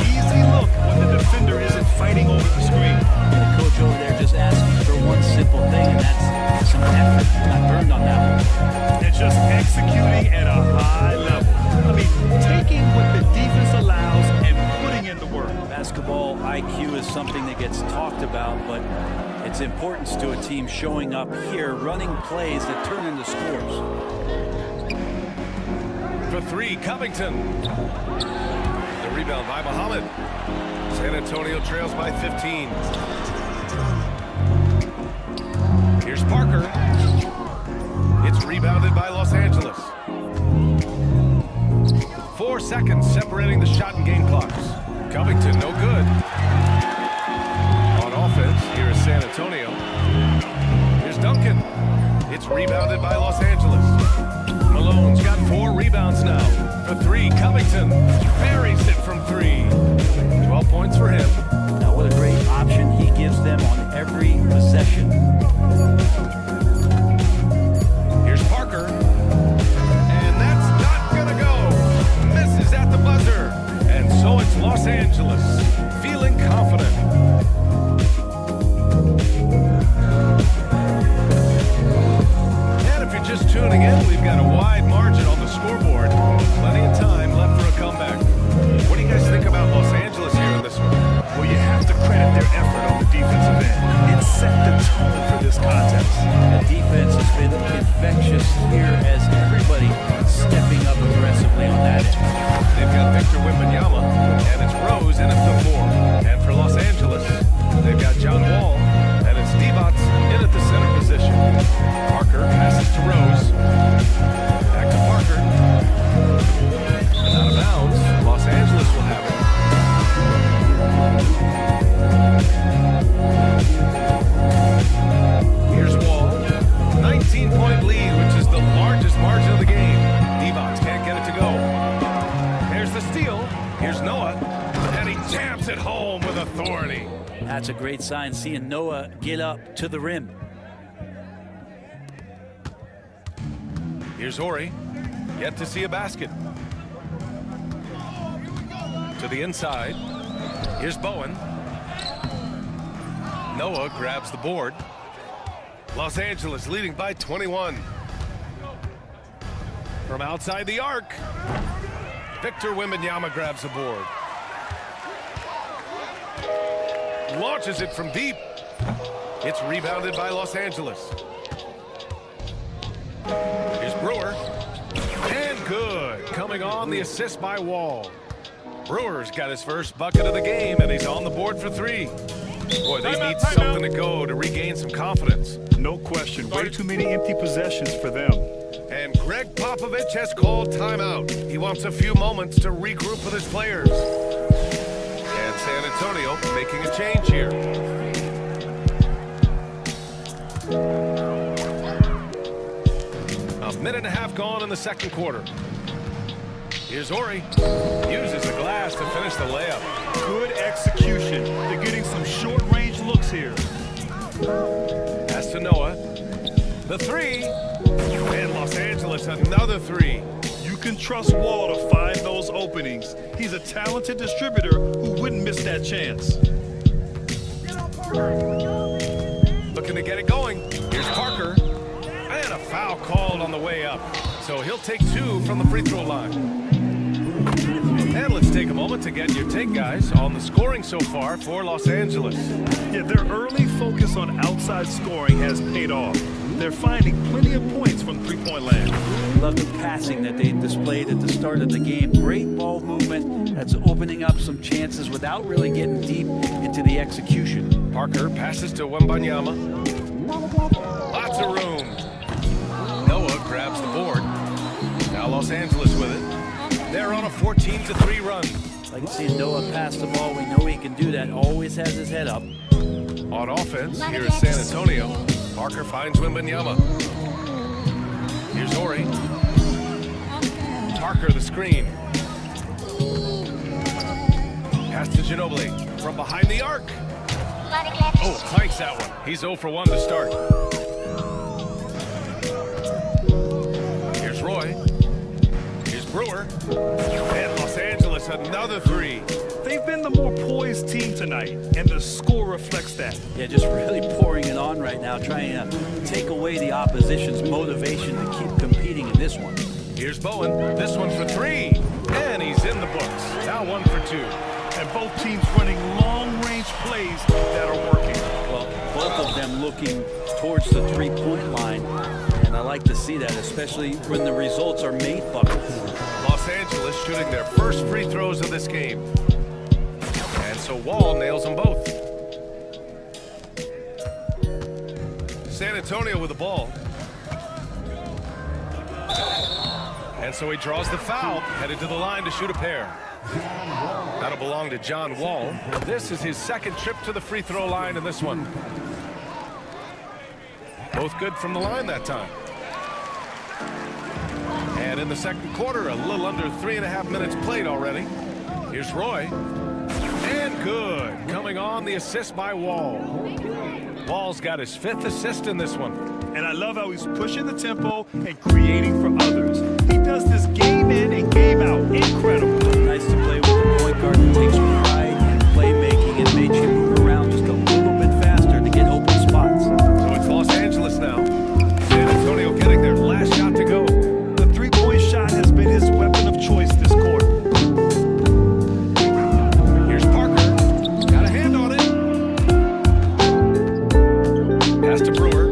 Easy look when the defender isn't fighting over the screen. The coach over there just asking for one simple thing, and that's some effort. Got burned on that one. And just executing at a high level. I mean, taking what the defense allows and putting in the work. Basketball IQ is something that gets talked about, but its importance to a team showing up here, running plays that turn into scores. For 3, Covington. The rebound by Muhammad. San Antonio trails by 15. Here's Parker. It's rebounded by Los Angeles. 4 seconds separating the shot and game clocks. Covington, no good. On offense, here is San Antonio. Here's Duncan. It's rebounded by Los Angeles. Malone's got 4 rebounds now. For 3, Covington buries it from 3. 12 points for him. Now what a great option he gives them on every possession. Here's Parker. And that's not gonna go. Misses at the buzzer. And so it's Los Angeles feeling confident. And if you're just tuning in, we've got a wide margin on the scoreboard. Plenty of time left for a comeback. What do you guys think about Los Angeles? been infectious here as everybody stepping up aggressively on that end. They've got Victor Wembanyama, and it's Rose in at the 4. And for Los Angeles, they've got John Wall, and it's Divac in at the center position. Parker passes to Rose. Back to Parker. And out of bounds, Los Angeles will have it. Here's Wall. 19-point lead, which is the largest margin of the game. Divac can't get it to go. There's the steal. Here's Noah. And he jams it home with authority. That's a great sign, seeing Noah get up to the rim. Here's Horry. Yet to see a basket. To the inside. Here's Bowen. Noah grabs the board. Los Angeles leading by 21. From outside the arc, Victor Wembanyama grabs the board. Launches it from deep. It's rebounded by Los Angeles. Here's Brewer. And good. Coming on, the assist by Wall. Brewer's got his first bucket of the game, and he's on the board for 3. Boy, they need something to go to regain some confidence. No question. Way too many empty possessions for them. And Greg Popovich has called timeout. He wants a few moments to regroup with his players. And San Antonio making a change here. A minute and a half gone in the second quarter. Here's Horry. Uses the glass to finish the layup. Good execution. They're getting some short-range looks here. Pass to Noah. The 3. And Los Angeles another 3. You can trust Wall to find those openings. He's a talented distributor who wouldn't miss that chance. Looking to get it going. Here's Parker. And a foul called on the way up. So he'll take 2 from the free throw line. And let's take a moment to get your take, guys, on the scoring so far for Los Angeles. Yeah, their early focus on outside scoring has paid off. They're finding plenty of points from three-point land. Love the passing that they displayed at the start of the game. Great ball movement that's opening up some chances without really getting deep into the execution. Parker passes to Wembanyama. Lots of room. Noah grabs the board. Now Los Angeles with it. They're on a 14-3 run. Like to see Noah pass the ball. We know he can do that. Always has his head up. On offense, here is San Antonio. Parker finds Wembanyama. Here's Horry. Parker the screen. Pass to Ginobili from behind the arc. Oh, clanks that one. He's 0 for 1 to start. Here's Roy. Here's Brewer. And Los Angeles another 3. They've been the more poised team tonight, and the score reflects that. Yeah, just really pouring it on right now, trying to take away the opposition's motivation to keep competing in this one. Here's Bowen. This one for 3. And he's in the books. Now 1 for 2. And both teams running long-range plays that are working. Well, both of them looking towards the three-point line, and I like to see that, especially when the results are made buckets. Los Angeles shooting their first free throws of this game. And so Wall nails them both. San Antonio with the ball. And so he draws the foul, headed to the line to shoot a pair. That'll belong to John Wall. This is his second trip to the free throw line in this one. Both good from the line that time. And in the second quarter, a little under 3.5 minutes played already. Here's Roy. And good. Coming on, the assist by Wall. Wall's got his 5th assist in this one. And I love how he's pushing the tempo and creating for others. He does this game in and game out. Incredible. Nice to play with the point guard that takes pride in playmaking and makes you move around just a little bit faster to get open spots. So it's Los Angeles now. San Antonio getting their last shot to go. The three-point shot has been his weapon of choice this quarter. Here's Parker. Got a hand on it. Pass to Brewer.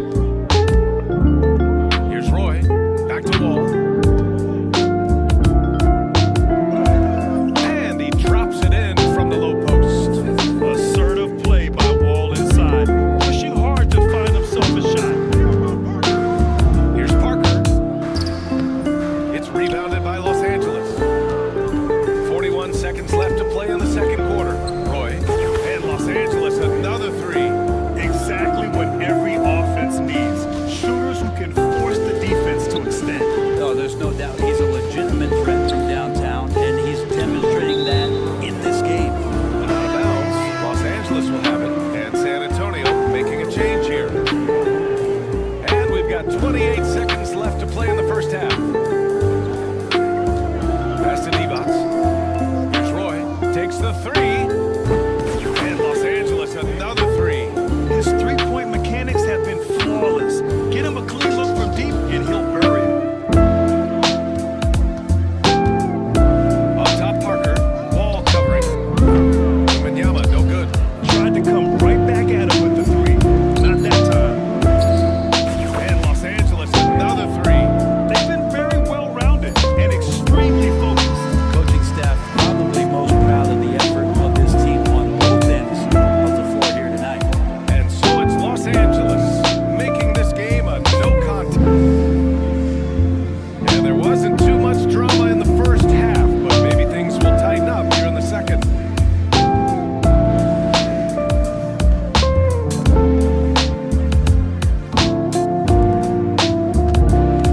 28 seconds left to play in the first half. Pass to Levox. Here's Roy. Takes the three. And Los Angeles another three. His three-point mechanics have been flawless. Get him a clean look from deep, and he'll bury it. Up top, Parker. Wall covering. Wembanyama, no good. Tried to come right back at him with the three. Not that time. And Los Angeles another three. They've been very well-rounded and extremely focused. Coaching staff probably most proud of the effort of this team on both ends of the floor here tonight. And so it's Los Angeles making this game a no contest. And there wasn't too much drama in the first half, but maybe things will tighten up here in the second.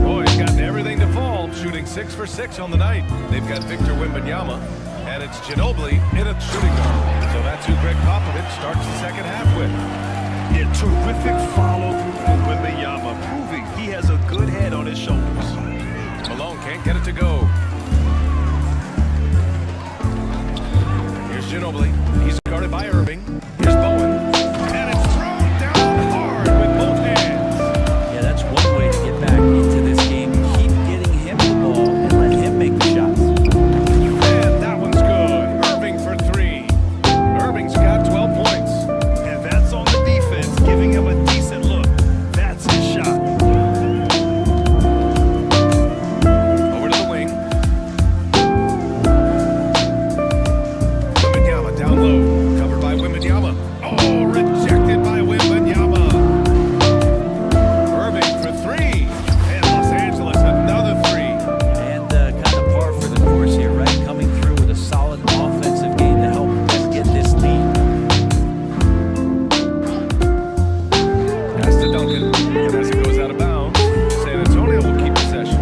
Roy's gotten everything to fall, shooting 6 for 6 on the night. They've got Victor Wembanyama, and it's Ginobili in a shooting guard. So that's who Greg Popovich starts the second half with. Yeah, terrific follow-through from Wembanyama, proving he has a good head on his shoulders. Malone can't get it to go. Here's Ginobili. He's guarded by Irving. Here's Bowen. And it's thrown down hard with both hands. Yeah, that's one way to get back into this game. Keep getting him the ball and let him make the shots. And that one's good. Irving for three. Irving's got 12 points. And that's on the defense, giving him a decent look. That's his shot. Over to the wing. Wembanyama down low. Covered by Wembanyama. Oh, rejected by Wembanyama. Irving for three. And Los Angeles another three. And kind of par for the course here, right? Coming through with a solid offensive game to help them get this lead. Pass to Duncan. And as it goes out of bounds, San Antonio will keep possession.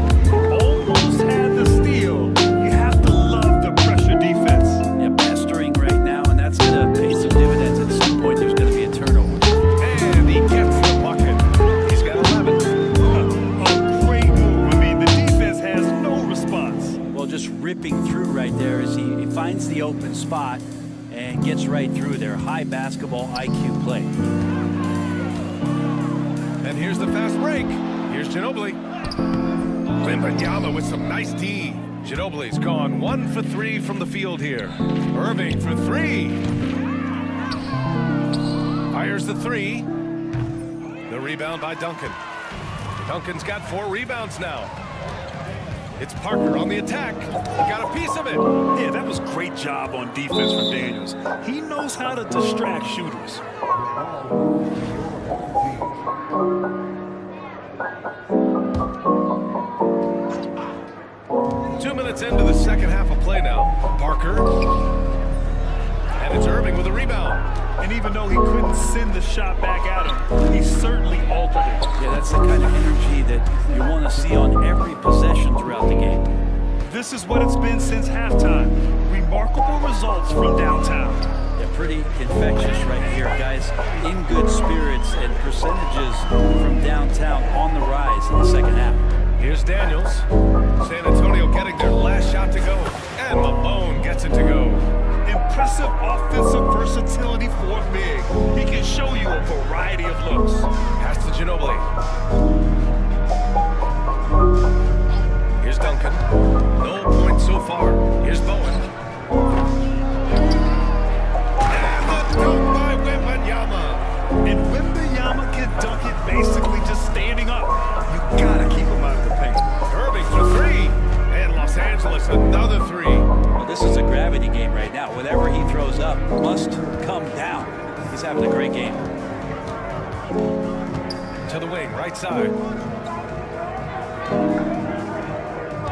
Almost had the steal. You have to love the pressure defense. Yeah, mastering right now, and that's going to pay some dividends. At some point, there's going to be a turnover. And he gets the bucket. He's got 11. A great move. I mean, the defense has no response. Well, just ripping through right there as he finds the open spot and gets right through there. High basketball IQ play. And here's the fast break. Here's Ginobili. Wembanyama with some nice D. Ginobili's gone 1 for 3 from the field here. Irving for three. Fires the three. The rebound by Duncan. Duncan's got 4 rebounds now. It's Parker on the attack. Got a piece of it. Yeah, that was great job on defense from Daniels. He knows how to distract shooters. Two minutes into the second half of play now. Parker. And it's Irving with a rebound. And even though he couldn't send the shot back at him, he certainly altered it. Yeah, that's the kind of energy that you want to see on every possession throughout the game. This is what it's been since halftime. Remarkable results from downtown. Yeah, pretty infectious right here, guys. In good spirits and percentages from downtown on the rise in the second half. Here's Daniels. San Antonio getting their last shot to go. And Malone gets it to go. Impressive offensive versatility for a big. He can show you a variety of looks. Pass to Ginobili. Here's Duncan. No points so far. Here's Bowen. And the dunk by Wembanyama. And Wembanyama can dunk it basically just standing up. You gotta keep him out of the paint. Irving for three. And Los Angeles another three. Well, this is a gravity game right now. Whatever he throws up must come down. He's having a great game. To the wing, right side.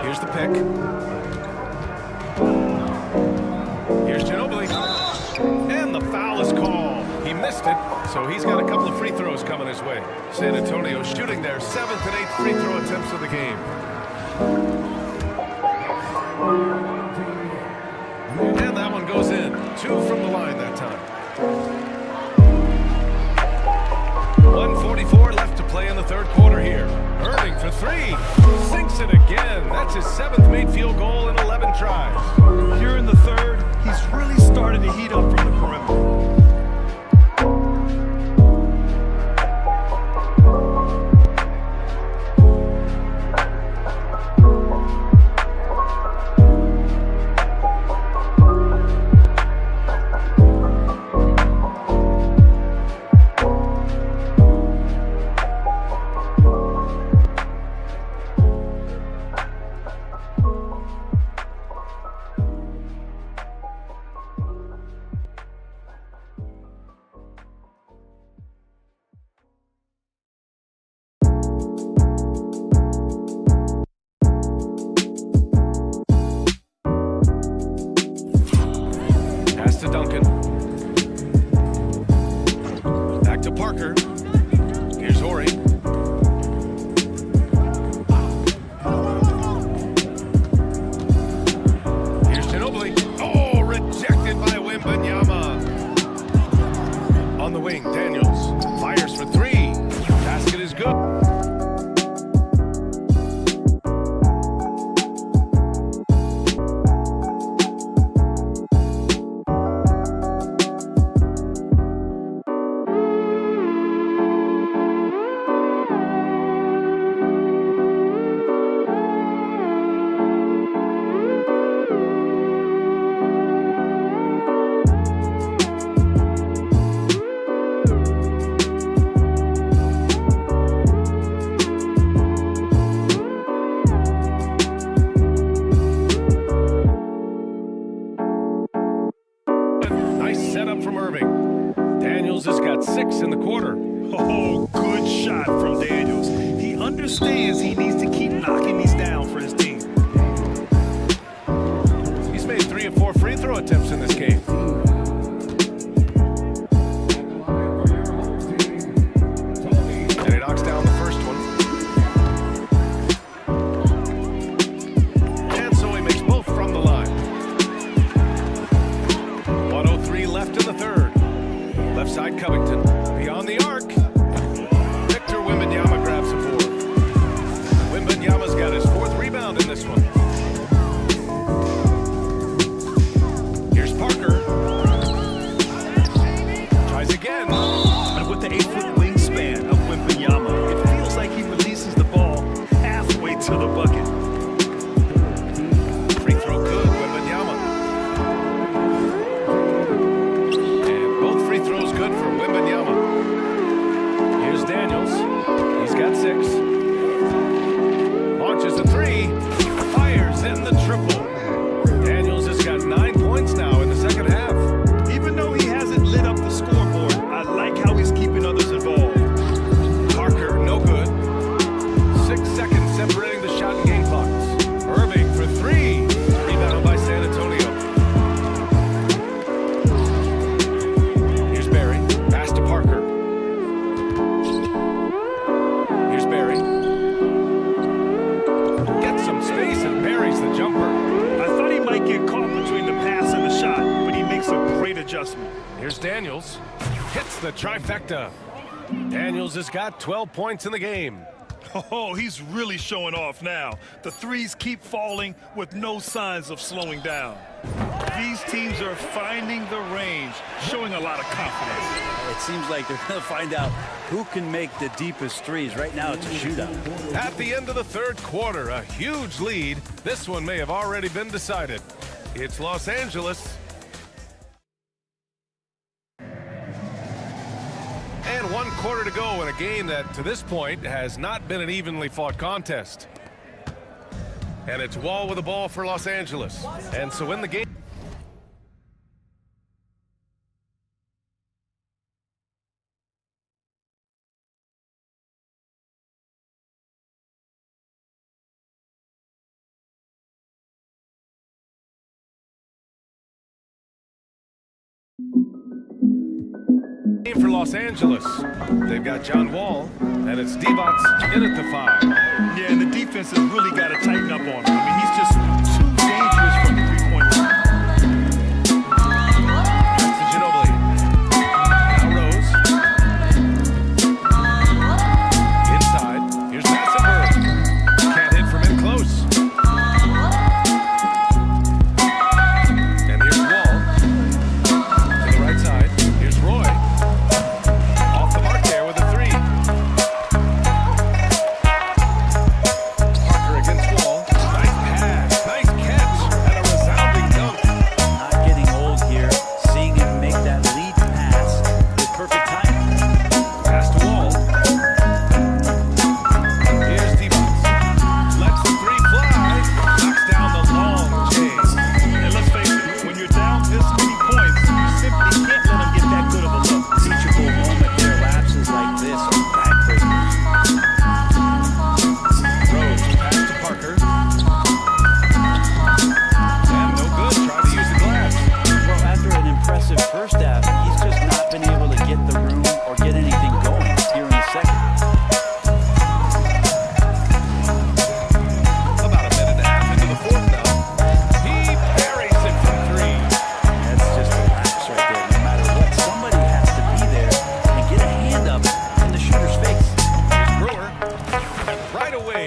Here's the pick. Here's Ginobili. And the foul is called. He missed it, so he's got a couple of free throws coming his way. San Antonio shooting their 7th and 8th free throw attempts of the game. And that one goes in. 2 from the line that time. 1:44 left to play in the third quarter here. Irving three. Sinks it again. That's his 7th made field goal in 11 tries. Here in the third, he's really started to heat up from the perimeter. Pass to Duncan. Back to Parker. Here's Horry. Here's Ginobili. Oh, rejected by Wembanyama. On the wing, Daniels fires for three. Basket is good. Nice setup from Irving. Daniels has got 6 in the quarter. Oh, good shot from Daniels. He understands he needs to keep knocking these down for his team. He's made 3 of 4 free throw attempts in this game. And he knocks down the first one. And so he makes both from the line. 1:03 left in the third. Left side Covington. Beyond the arc. Victor Wembanyama grabs the board. Wembanyama's got his 4th rebound in this one. Here's Parker. Tries again. And with the 8-foot wingspan of Wembanyama, it feels like he releases the ball halfway to the bucket. Free throw good, Wembanyama. And both free throws good for Wembanyama. Here's Daniels. He's got 6. Launches a 3. Fires in the triple. Daniels has got 9 points now in the second half. Even though he hasn't lit up the scoreboard, I like how he's keeping others involved. Parker, no good. 6 seconds separating the shot and game clocks. Irving for 3. Rebound by San Antonio. Here's Barry. Pass to Parker. Here's Barry. Gets some space and buries the jumper. I thought he might get caught between the pass and the shot, but he makes a great adjustment. Here's Daniels. Hits the trifecta. Daniels has got 12 points in the game. Oh, he's really showing off now. The threes keep falling with no signs of slowing down. These teams are finding the range, showing a lot of confidence. It seems like they're going to find out who can make the deepest threes. Right now, it's a shootout. At the end of the third quarter, a huge lead. This one may have already been decided. It's Los Angeles. And 1 quarter to go in a game that, to this point, has not been an evenly fought contest. And it's Wall with the ball for Los Angeles. And so in the game... for Los Angeles. They've got John Wall, and it's Divac in at the 5. Yeah, and the defense has really got to tighten up on him. I mean, he's just too dangerous from the three-point line. That's to Ginobili. Now Rose. Inside. Here's Massenberg.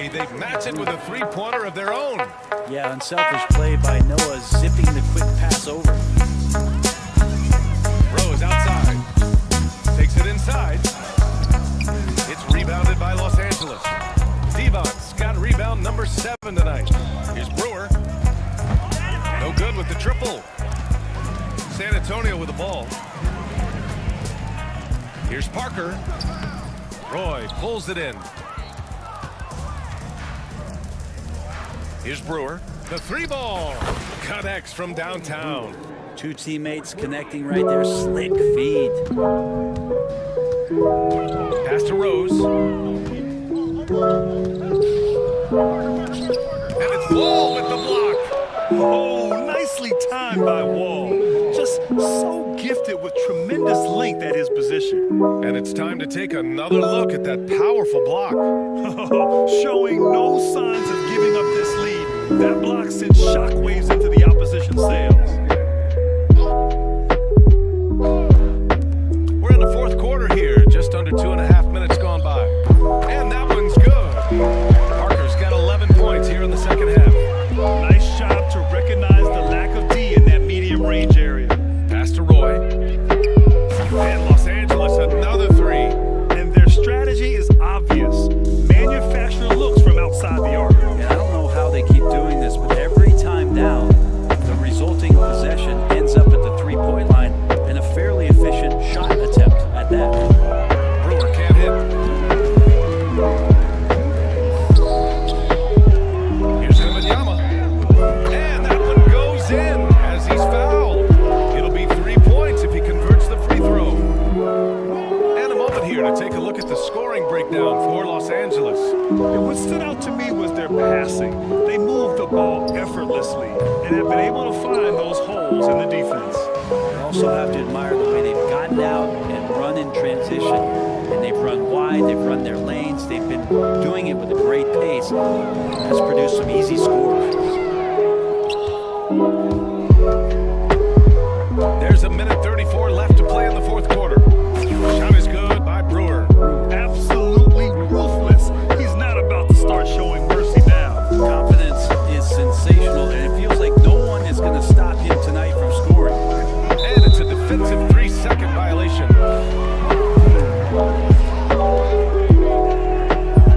way, they match it with a three-pointer of their own. Yeah, unselfish play by Noah, zipping the quick pass over. Rose outside. Takes it inside. It's rebounded by Los Angeles. Devon's got rebound number 7 tonight. Here's Brewer. No good with the triple. San Antonio with the ball. Here's Parker. Roy pulls it in. Here's Brewer. The three ball connects from downtown. Two teammates connecting right there. Slick feed. Pass to Rose. And it's Wall with the block. Oh, nicely timed by Wall. Just so gifted with tremendous length at his position. And it's time to take another look at that powerful block. Showing no signs of giving up this lead. That block sends shockwaves into the opposition sails. We're in the fourth quarter here, just under 2.5 minutes gone by. And that one's good. Parker's got 11 points here in the second half. Nice job to recognize the lack of D in that medium range area. Pass to Roy. And Los Angeles, another three. And their strategy is obvious. Manufacture looks from outside the arc. And I don't know how they keep doing this, but every time down, the resulting possession ends up at the three-point line and a fairly efficient shot attempt at that. Brewer can't hit. Here's Wembanyama. And that one goes in as he's fouled. It'll be 3 points if he converts the free throw. And a moment here to take a look at the scoring breakdown for Los Angeles. And what stood out to me was their passing. They moved the ball effortlessly and have been able to find those holes in the defense. You also have to admire the way they've gotten out and run in transition. And they've run wide, they've run their lanes, they've been doing it with a great pace. Has produced some easy scores. There's 1:34 left to play in the fourth quarter. Shot is good by Brewer. Absolutely ruthless. He's not about to start showing mercy now. Confidence is sensational, and it feels like no one is going to stop him tonight from scoring. And it's a defensive 3-second violation.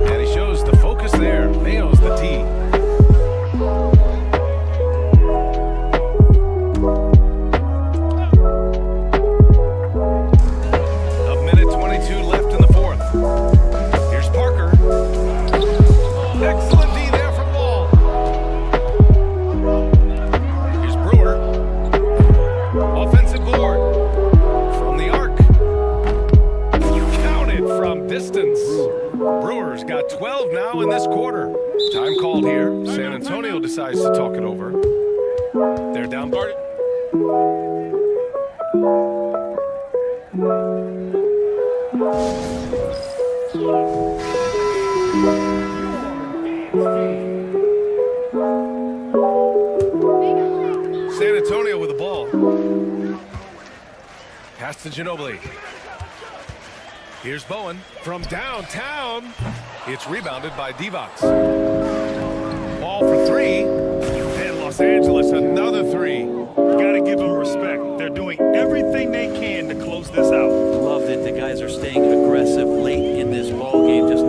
And he shows the focus there. Nails the tee. A minute 22 left in the fourth. Here's Parker. Excellent D there from Wall. Here's Brewer. Offensive board from the arc. Counted from distance. Brewers got 12 now in this quarter. Time called here. San Antonio decides to talk it over. They're down. San Antonio with the ball. Pass to Ginobili. Here's Bowen from downtown. It's rebounded by Divac. Ball for three. And Los Angeles another three. You gotta give them respect. They're doing everything they can to close this out. Love that the guys are staying aggressive late in this ball game, just